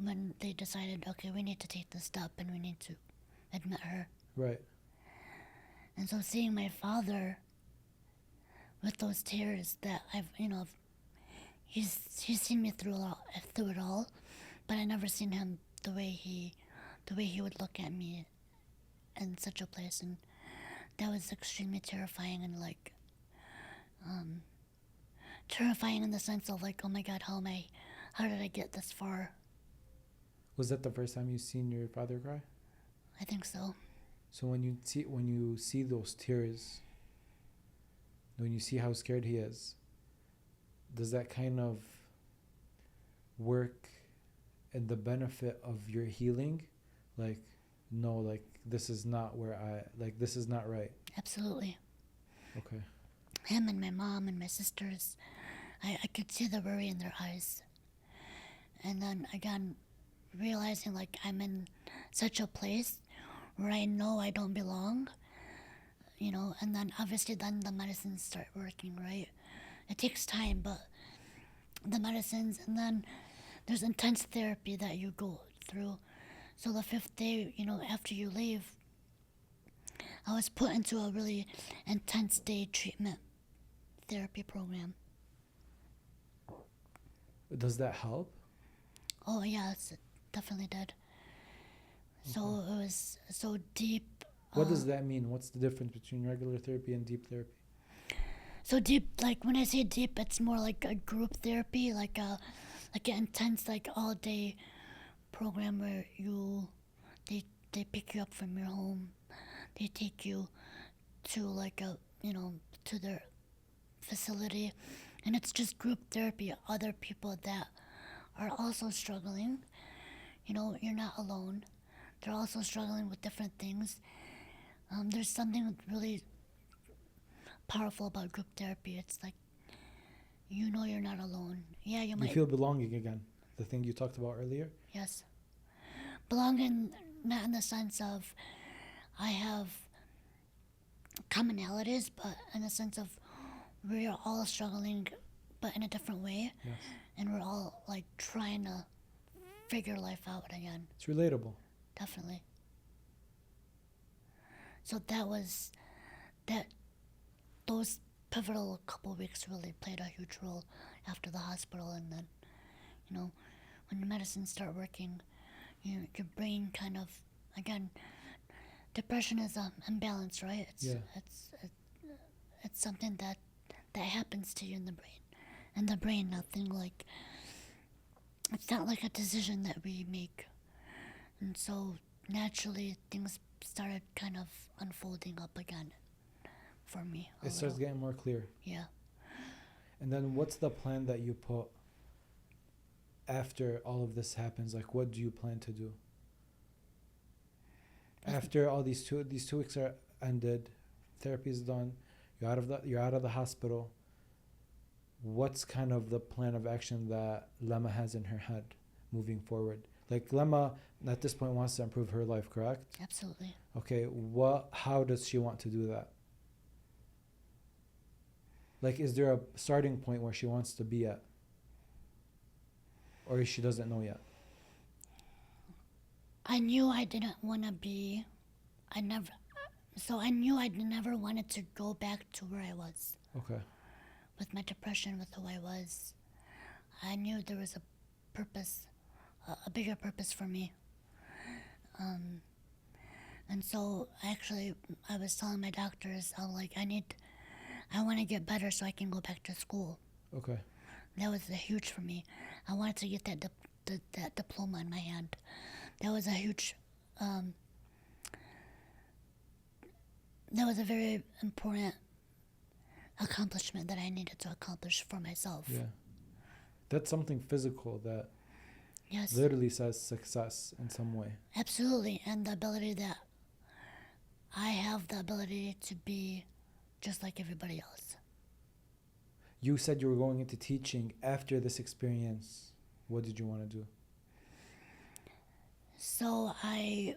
when they decided, okay, we need to take this step and we need to admit her. Right. And so seeing my father with those tears that he's seen me through it all, but I never seen him the way he would look at me in such a place, and that was extremely terrifying and like terrifying in the sense of like, oh my God, how did I get this far? Was that the first time you seen your father cry? I think so. So when you see those tears, when you see how scared he is, does that kind of work in the benefit of your healing? Like, no, like this is not this is not right. Absolutely. Okay. Him and my mom and my sisters, I could see the worry in their eyes. And then again, realizing like I'm in such a place where I know I don't belong, and then obviously then the medicines start working, right? It takes time, but the medicines, and then there's intense therapy that you go through. So the fifth day, after you leave, I was put into a really intense day treatment therapy program. Does that help? Oh yes, it definitely did. So it was so deep. What does that mean? What's the difference between regular therapy and deep therapy? So deep, like when I say deep, it's more like a group therapy, like an intense, like all day program where they pick you up from your home, they take you to like to their facility, and it's just group therapy. Other people that are also struggling, you're not alone. They're also struggling with different things. There's something really powerful about group therapy. It's like, you're not alone. Yeah, you might. You feel belonging again. The thing you talked about earlier. Yes. belonging not in the sense of I have commonalities, but in the sense of we're all struggling, but in a different way, Yes. and we're all like trying to figure life out again. It's relatable. Definitely. So that was that. Those pivotal couple weeks really played a huge role after the hospital, and then, you know, when the medicines start working, your brain kind of, again, depression is imbalance, right? Yeah. It's something that happens to you in the brain. And the brain, nothing like, it's not like a decision that we make. And so naturally things started kind of unfolding up again for me. It starts getting more clear. Yeah. And then what's the plan that you put after all of this happens? Like, what do you plan to do? After all these 2 weeks are ended, therapy is done, you're out of the hospital. What's kind of the plan of action that Lama has in her head moving forward? Like, Lama at this point wants to improve her life, correct? Absolutely. Okay, how does she want to do that? Like, is there a starting point where she wants to be at? Or she doesn't know yet? I knew I didn't want to be, I knew I never wanted to go back to where I was. Okay. With my depression, with who I was. I knew there was a purpose, a bigger purpose for me. And so actually I was telling my doctors, I'm like, I want to get better so I can go back to school. Okay. That was huge for me. I wanted to get that diploma in my hand. That was a huge, that was a very important accomplishment that I needed to accomplish for myself. Yeah. That's something physical that Yes. literally says success in some way. Absolutely. And the ability that I have the ability to be just like everybody else. You said you were going into teaching after this experience. What did you want to do? So I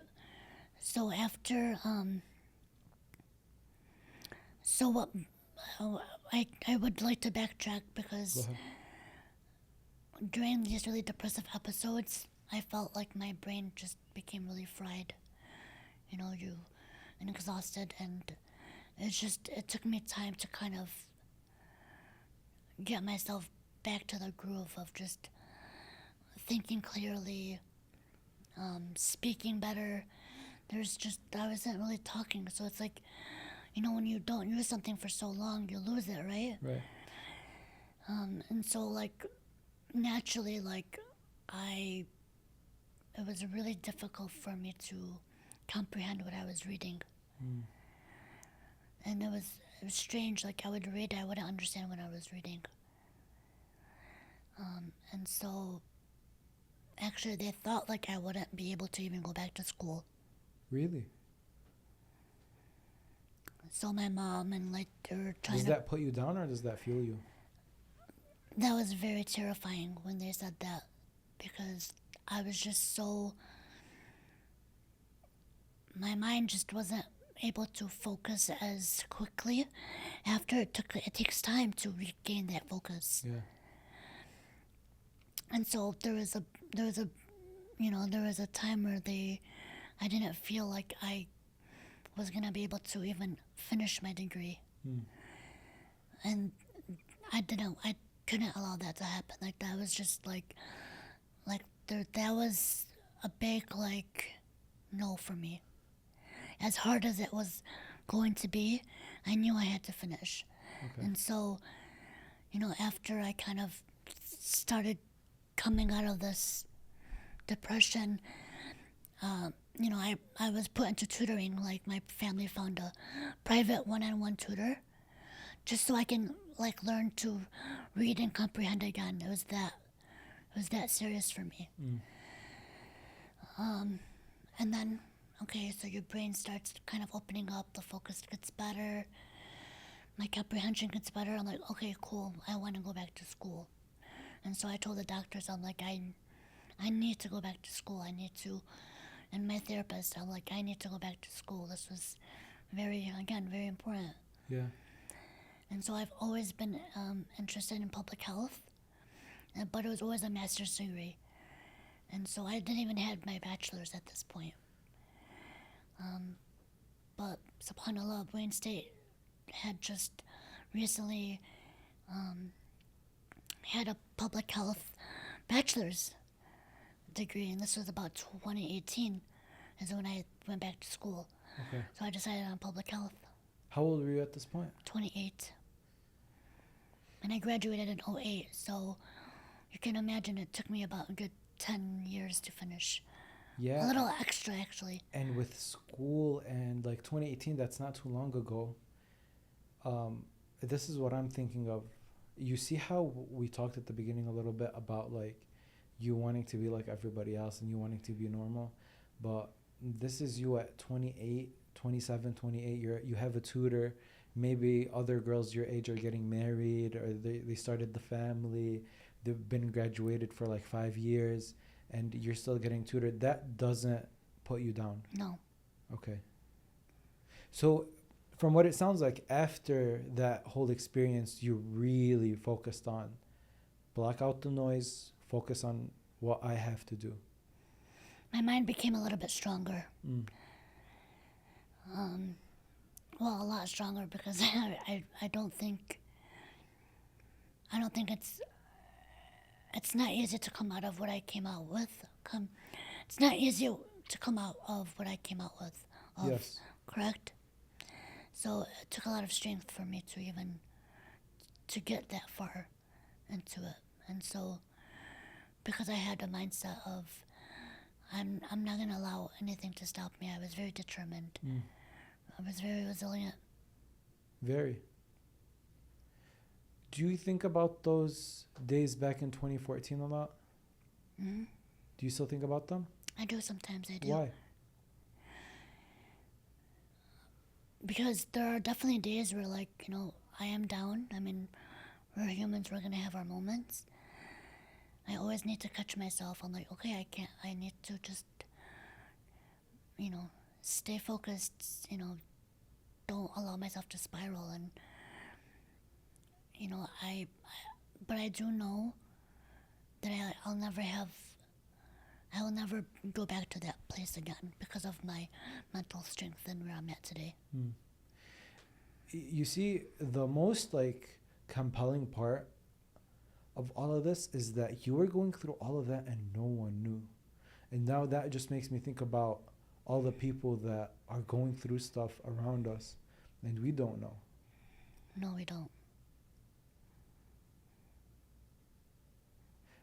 would like to backtrack Go because ahead. during these really depressive episodes, I felt like my brain just became really fried, and exhausted, and it took me time to kind of get myself back to the groove of just thinking clearly, speaking better. I wasn't really talking, so it's like, when you don't use something for so long, you lose it, right? Right. And so, like, naturally, it was really difficult for me to comprehend what I was reading. Mm. And it was strange, like, I would read, I wouldn't understand what I was reading. And so, actually, they thought, like, I wouldn't be able to even go back to school. Really? So my mom and, like, they were trying Does to... that put you down or does that fuel you? That was very terrifying when they said that, because I was just so... My mind just wasn't able to focus as quickly after it takes time to regain that focus. Yeah. And so there was a time where I didn't feel like I was gonna be able to even finish my degree. Mm. And I couldn't allow that to happen. Like, that was just that was a big, no for me. As hard as it was going to be, I knew I had to finish. Okay. And so, after I kind of started coming out of this depression, I was put into tutoring. Like, my family found a private one-on-one tutor just so I can, learn to read and comprehend again. It was that serious for me. Mm. And then, okay, so your brain starts kind of opening up, the focus gets better, my comprehension gets better. I'm like, okay, cool, I want to go back to school. And so I told the doctors, I'm like, I need to go back to school. I need to and my therapist. I'm like, I need to go back to school. This was very important. Yeah. And so I've always been interested in public health, but it was always a master's degree. And so I didn't even have my bachelor's at this point. But subhanAllah, Wayne State had just recently had a public health bachelor's degree, and this was about 2018 is when I went back to school. Okay. So I decided on public health. How old were you at this point? 28. And I graduated in '08, so you can imagine it took me about a good 10 years to finish. Yeah. A little extra, actually. And with school and like 2018, that's not too long ago. This is what I'm thinking of. You see how we talked at the beginning a little bit about like you wanting to be like everybody else and you wanting to be normal, but this is you at 28, 27, 28. You have a tutor. Maybe other girls your age are getting married, or they started the family. They've been graduated for like 5 years, and you're still getting tutored. That doesn't put you down. No. Okay. So from what it sounds like, after that whole experience, you really focused on block out the noise, focus on what I have to do. My mind became a little bit stronger. Well, a lot stronger, because I don't think it's not easy to come out of what I came out with. It's not easy to come out of what I came out with. Yes. Correct? So it took a lot of strength for me to get that far into it. And so, because I had a mindset of, I'm not going to allow anything to stop me. I was very determined. I was very resilient. Very. Do you think about those days back in 2014 a lot? Mm-hmm. Do you still think about them? I do sometimes, I do. Why? Because there are definitely days where, like, I am down. I mean, we're humans, we're going to have our moments. I always need to catch myself. I'm like, okay, I need to just, stay focused, don't allow myself to spiral. And, but I do know that I will never go back to that place again because of my mental strength and where I'm at today. You see, the most compelling part of all of this is that you were going through all of that and no one knew. And now that just makes me think about all the people that are going through stuff around us and we don't know. No, we don't.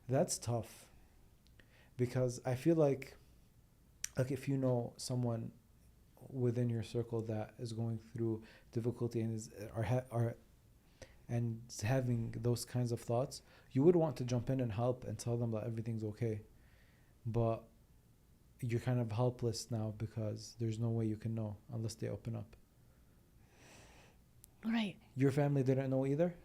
That's tough, because I feel like if you know someone within your circle that is going through difficulty and is having those kinds of thoughts, you would want to jump in and help and tell them that everything's okay. But you're kind of helpless now because there's no way you can know unless they open up. Right. Your family didn't know either?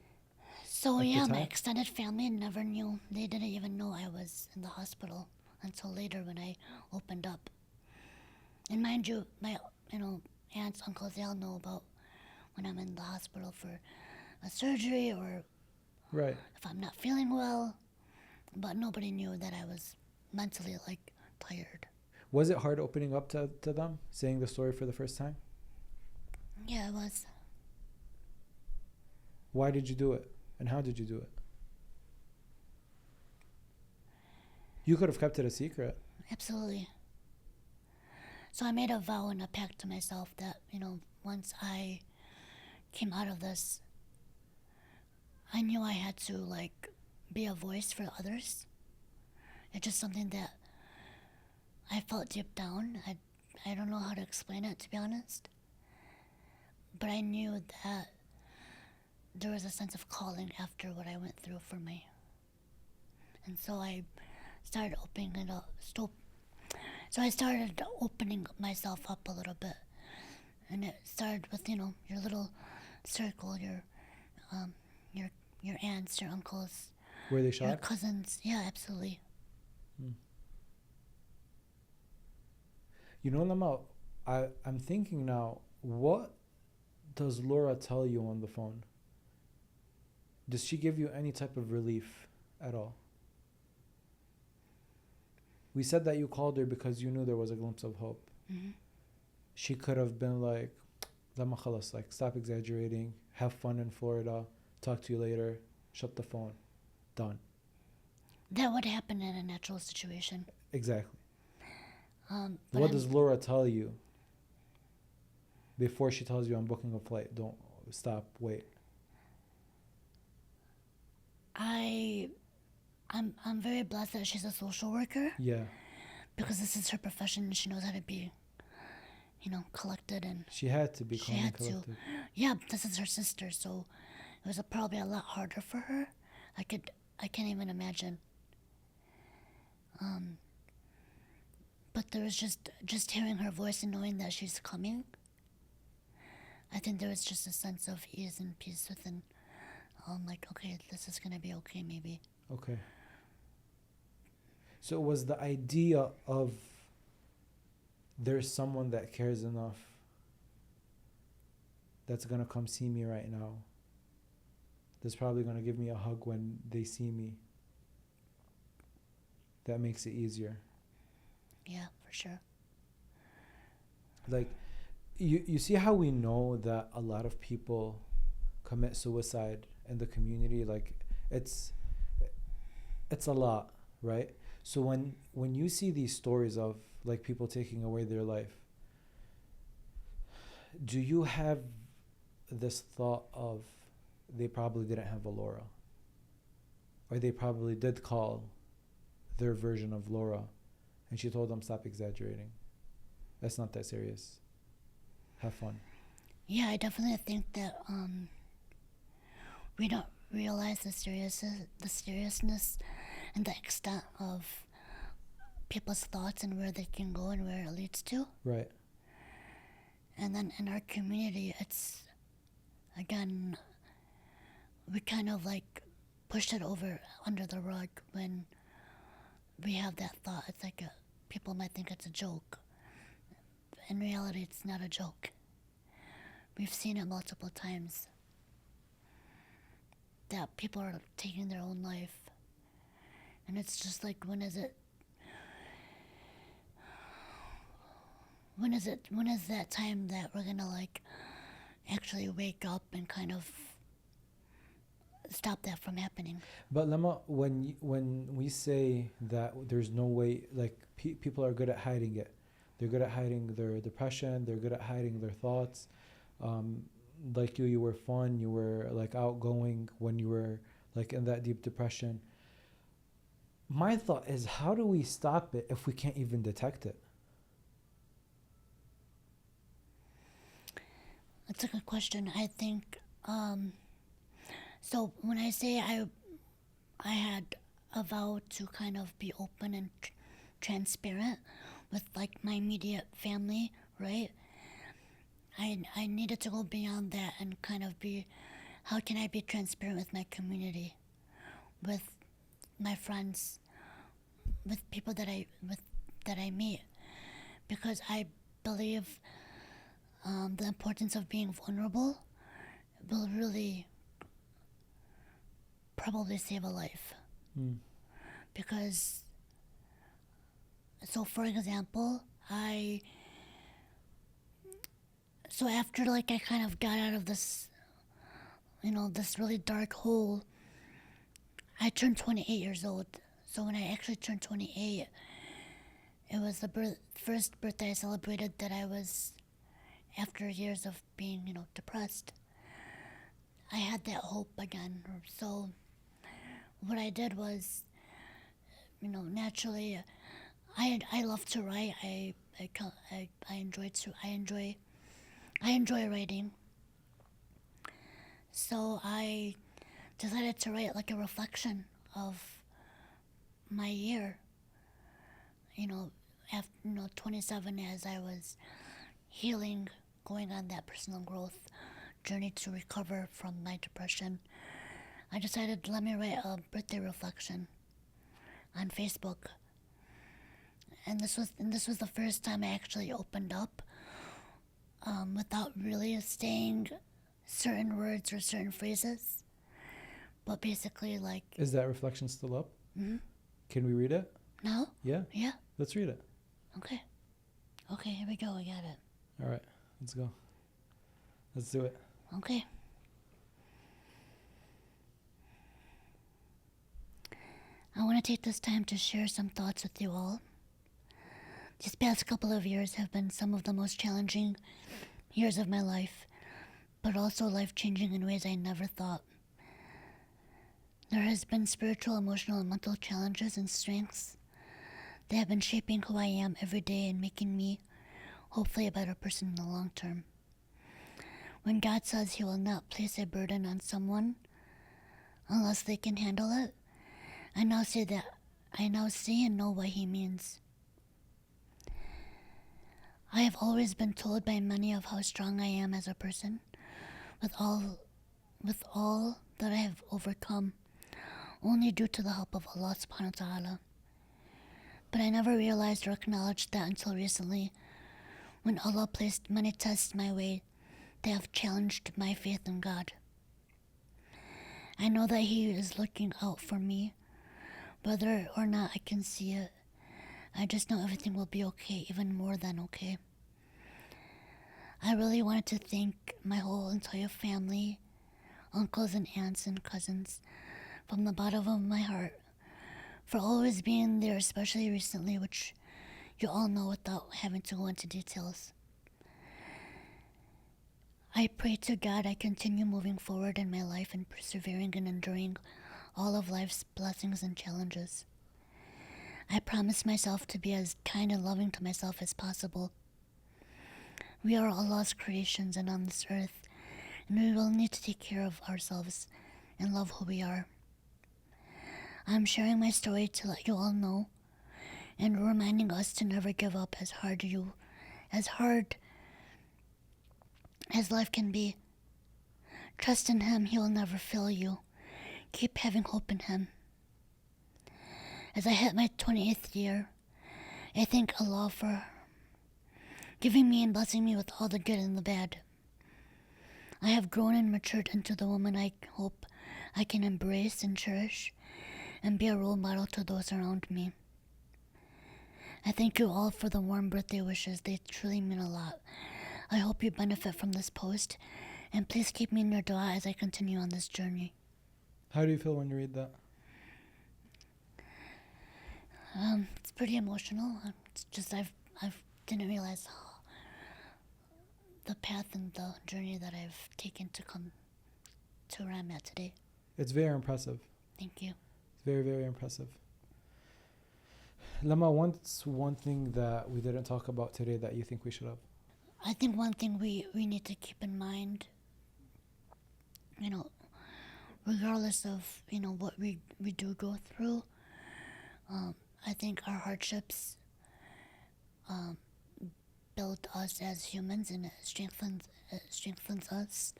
So yeah, my extended family never knew. They didn't even know I was in the hospital until later when I opened up. And mind you, my aunts, uncles, they all know about when I'm in the hospital for a surgery or right, if I'm not feeling well. But nobody knew that I was mentally tired. Was it hard opening up to them, saying the story for the first time? Yeah, it was. Why did you do it? And how did you do it? You could have kept it a secret. Absolutely. So I made a vow and a pact to myself that, once I came out of this, I knew I had to, be a voice for others. It's just something that I felt deep down. I don't know how to explain it, to be honest. But I knew that there was a sense of calling after what I went through for me. And so I started opening it up. So I started opening myself up a little bit. And it started with, your little circle, your aunts, your uncles. Were they shocked? Your cousins. Yeah, absolutely. You know, Lama, I'm thinking now, what does Laura tell you on the phone? Does she give you any type of relief at all? We said that you called her because you knew there was a glimpse of hope. Mm-hmm. She could have been like, Lama khalas, like, stop exaggerating, have fun in Florida, talk to you later, shut the phone, done. That would happen in a natural situation. Exactly. But What does Laura tell you before she tells you I'm booking a flight? Don't stop, wait. I'm very blessed that she's a social worker Yeah. because this is her profession and she knows how to be, collected, and She had to be she calm and had to. collected. Yeah, this is her sister, so it was probably a lot harder for her. I can't even imagine. But there was just hearing her voice and knowing that she's coming. I think there was just a sense of ease and peace within. Like, okay, this is gonna be okay, maybe. Okay. So it was the idea of there's someone that cares enough that's gonna come see me right now. That's probably gonna give me a hug when they see me. That makes it easier. Yeah, for sure. Like, you see how we know that a lot of people commit suicide in the community? Like, it's a lot, right? So when you see these stories of like people taking away their life, do you have this thought of they probably didn't have a Laura, or they probably did call their version of Laura and she told them stop exaggerating, that's not that serious, have fun? Yeah, I definitely think that we don't realize the seriousness and the extent of people's thoughts and where they can go and where it leads to. Right. And then in our community, it's, again, we kind of like push it over under the rug when we have that thought. It's like people might think it's a joke. In reality, it's not a joke. We've seen it multiple times that people are taking their own life. And it's just like, when is that time that we're gonna like actually wake up and kind of stop that from happening? But Lama, when we say that there's no way, like people are good at hiding it. They're good at hiding their depression. They're good at hiding their thoughts. Like you were fun. You were like outgoing when you were like in that deep depression. My thought is, how do we stop it if we can't even detect it? That's a good question. I think, so when I say I had a vow to kind of be open and transparent with like my immediate family, right? I needed to go beyond that and kind of be, how can I be transparent with my community, with my friends, with people that I meet, because I believe the importance of being vulnerable will really probably save a life. Because, so for example, so after like I kind of got out of this, this really dark hole, I turned 28 years old. So when I actually turned 28, it was the first birthday I celebrated that I was, after years of being, depressed, I had that hope again. So what I did was, naturally, I love to write. I enjoy writing. So I decided to write like a reflection of my year. 27, as I was healing, going on that personal growth journey to recover from my depression, I decided, let me write a birthday reflection on Facebook. and this was the first time I actually opened up, without really saying certain words or certain phrases, but basically like. Is that reflection still up? Mm-hmm. Can we read it? No? Yeah? Yeah. Let's read it. Okay. Okay, here we go. I got it. All right, let's go. Let's do it. Okay. I want to take this time to share some thoughts with you all. These past couple of years have been some of the most challenging years of my life, but also life-changing in ways I never thought. There has been spiritual, emotional, and mental challenges and strengths that have been shaping who I am every day and making me, hopefully, a better person in the long term. When God says He will not place a burden on someone unless they can handle it, I now see and know what He means. I have always been told by many of how strong I am as a person, with all that I have overcome, only due to the help of Allah subhanahu wa ta'ala. But I never realized or acknowledged that until recently, when Allah placed many tests my way that have challenged my faith in God. I know that He is looking out for me, whether or not I can see it. I just know everything will be okay, even more than okay. I really wanted to thank my whole entire family, uncles and aunts and cousins, from the bottom of my heart, for always being there, especially recently, which you all know without having to go into details. I pray to God I continue moving forward in my life and persevering and enduring all of life's blessings and challenges. I promise myself to be as kind and loving to myself as possible. We are Allah's creations and on this earth, and we will need to take care of ourselves and love who we are. I'm sharing my story to let you all know and reminding us to never give up as hard as life can be. Trust in Him, He will never fail you. Keep having hope in Him. As I hit my 28th year, I thank Allah for giving me and blessing me with all the good and the bad. I have grown and matured into the woman I hope I can embrace and cherish and be a role model to those around me. I thank you all for the warm birthday wishes. They truly mean a lot. I hope you benefit from this post, and please keep me in your dua as I continue on this journey. How do you feel when you read that? It's pretty emotional. It's just I didn't realize the path and the journey that I've taken to come to where I'm at today. It's very impressive. Thank you. It's very, very impressive. Lama, what's one thing that we didn't talk about today that you think we should have? I think one thing we need to keep in mind, regardless of, what we do go through, I think our hardships build us as humans, and it strengthens us,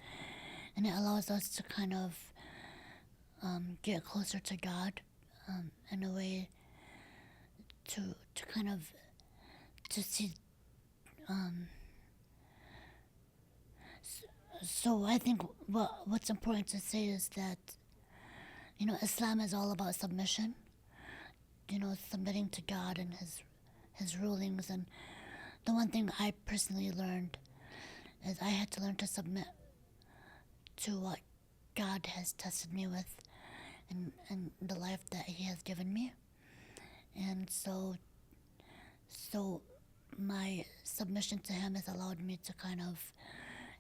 and it allows us to kind of get closer to God in a way to kind of to see. So I think what's important to say is that, Islam is all about submission, submitting to God and His rulings. And the one thing I personally learned is I had to learn to submit to what God has tested me with and the life that He has given me. And so my submission to Him has allowed me to kind of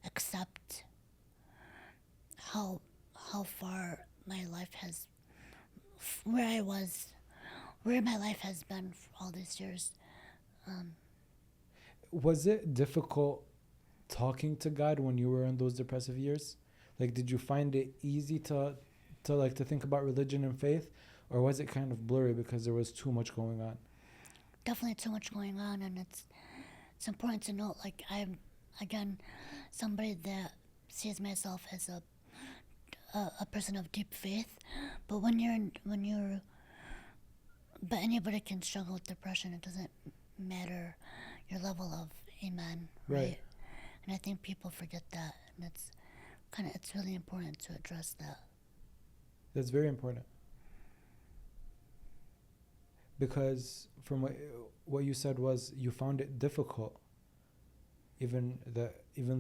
accept how far my life has, where my life has been for all these years. Was it difficult talking to God when you were in those depressive years? Like, did you find it easy to think about religion and faith, or was it kind of blurry because there was too much going on? Definitely too much going on, and it's important to note, like, I'm, again, somebody that sees myself as a person of deep faith, but when you're But anybody can struggle with depression. It doesn't matter your level of iman, right? And I think people forget that, and it's really important to address that. That's very important. Because from what you said was you found it difficult, even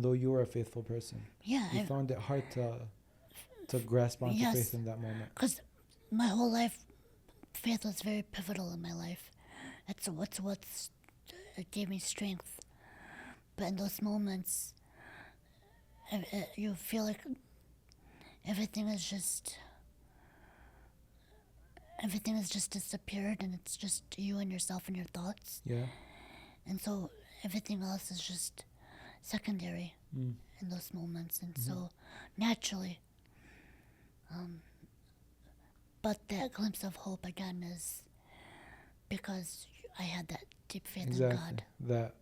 though you were a faithful person. Yeah, You found it hard to grasp onto Yes. faith in that moment. because my whole life, faith was very pivotal in my life. It gave me strength. But in those moments, you feel like everything has just disappeared, and it's just you and yourself and your thoughts. Yeah. And so everything else is just secondary in those moments. And so naturally, but that glimpse of hope again is because I had that deep faith in God. That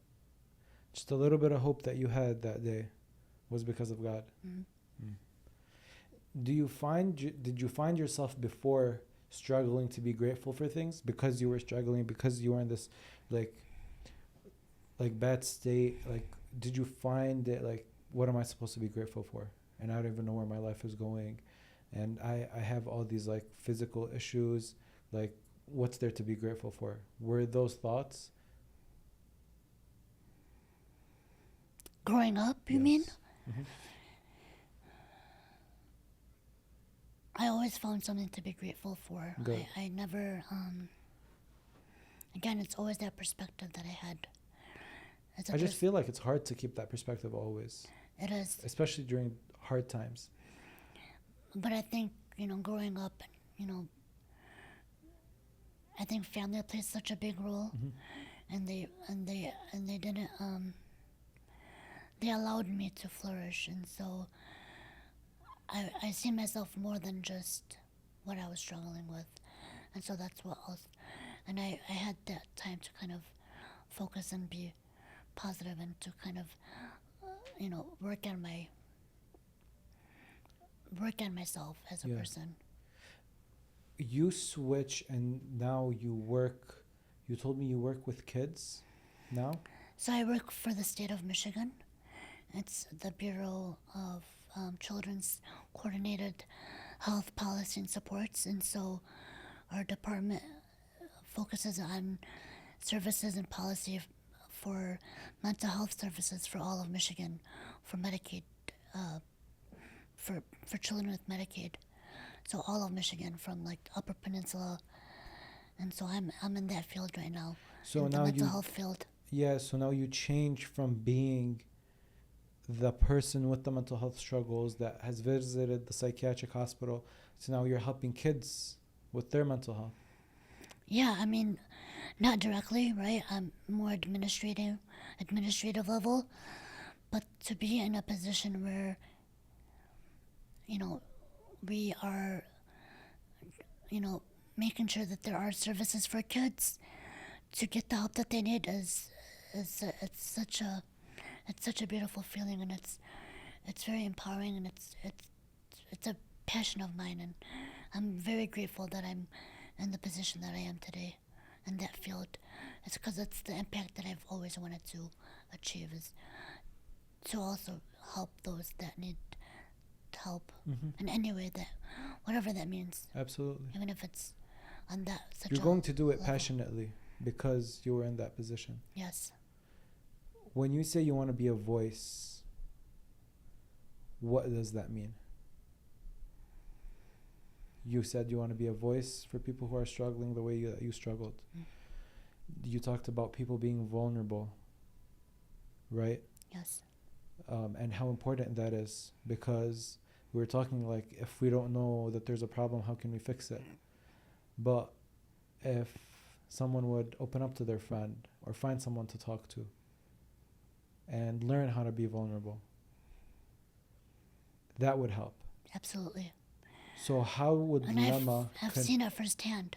just a little bit of hope that you had that day was because of God. Did you find yourself before struggling to be grateful for things because you were struggling, because you were in this like bad state? Like, did you find it like, what am I supposed to be grateful for? And I don't even know where my life is going, and I have all these like physical issues. Like, what's there to be grateful for? Were those thoughts? Growing up, you Yes. mean? Mhm. I always found something to be grateful for. Good. I never, again, it's always that perspective that I had. I just feel like it's hard to keep that perspective always, It is. especially during hard times. But I think, growing up, I think family plays such a big role, and they didn't, they allowed me to flourish, and so I see myself more than just what I was struggling with, and so that's what else, and I had that time to kind of focus and be positive and to kind of, work on myself as a Yeah. person. You switch and now you told me you work with kids now? So I work for the state of Michigan. It's the Bureau of Children's Coordinated Health Policy and Supports, and so our department focuses on services and policy for mental health services for all of Michigan, for Medicaid, for children with Medicaid. So all of Michigan, from like the Upper Peninsula, and so I'm in that field right now. So in the now mental you health field. Yeah, so now you change from being the person with the mental health struggles that has visited the psychiatric hospital to now you're helping kids with their mental health. Yeah, I mean, not directly, right? I'm more administrative level, but to be in a position where, we are, making sure that there are services for kids to get the help that they need it's such a beautiful feeling, and it's very empowering, and it's a passion of mine, and I'm very grateful that I'm in the position that I am today in that field. It's because it's the impact that I've always wanted to achieve, is to also help those that need help in any way, that whatever that means, Absolutely. even if it's on that such You're a going to do it level. passionately because you were in that position. Yes. When you say you want to be a voice, what does that mean? You said you want to be a voice for people who are struggling the way you struggled. You talked about people being vulnerable, right? Yes. And how important that is, because we were talking like, if we don't know that there's a problem, how can we fix it? But if someone would open up to their friend or find someone to talk to and learn how to be vulnerable, that would help. Absolutely. So how would And Lama... I've seen it firsthand.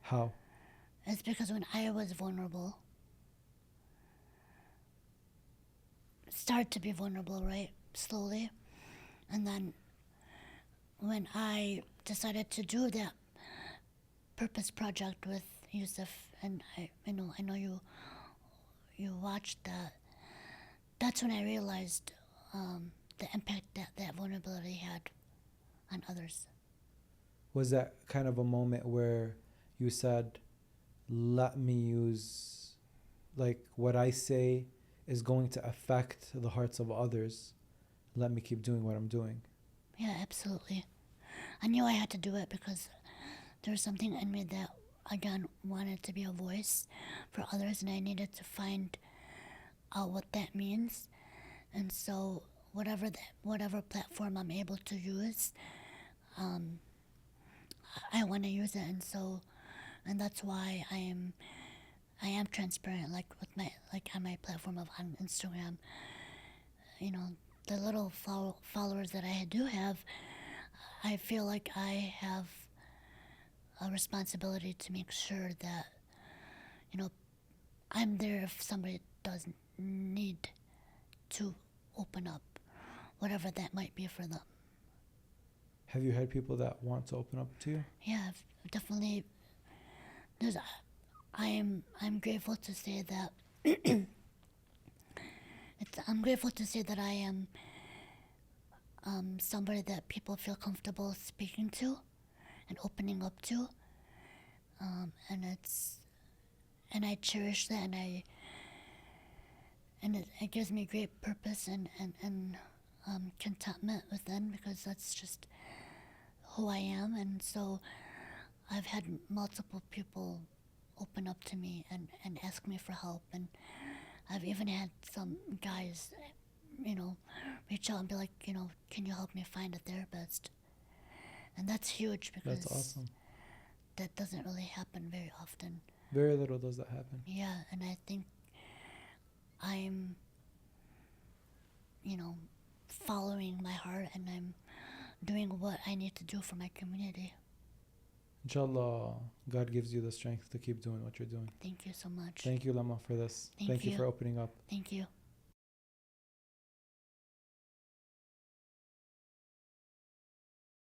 How? It's because when I was vulnerable, start to be vulnerable, right? Slowly. And then when I decided to do that purpose project with Yusuf, and I know you watched that. That's when I realized the impact that vulnerability had on others. Was that kind of a moment where you said, let me use, like, what I say is going to affect the hearts of others, let me keep doing what I'm doing? Yeah, absolutely. I knew I had to do it because there was something in me that, again, wanted to be a voice for others, and I needed to find out what that means. And so, whatever platform I'm able to use, I want to use it. And that's why I am transparent, like with my on my platform on Instagram. You know, the little followers that I do have, I feel like I have a responsibility to make sure that, I'm there if somebody does need to open up, whatever that might be for them. Have you had people that want to open up to you? Yeah, I've definitely. I'm grateful to say that. I'm grateful to say that I am somebody that people feel comfortable speaking to and opening up to, and I cherish that, and it gives me great purpose and contentment within, because that's just who I am. And so I've had multiple people open up to me and ask me for help, and I've even had some guys, reach out and be like, can you help me find a therapist? And that's huge, because That's awesome. that doesn't really happen very often. Very little does that happen. Yeah, and I think I'm, following my heart, and I'm doing what I need to do for my community. Inshallah, God gives you the strength to keep doing what you're doing. Thank you so much. Thank you, Lama, for this. Thank you you. for opening up. Thank you.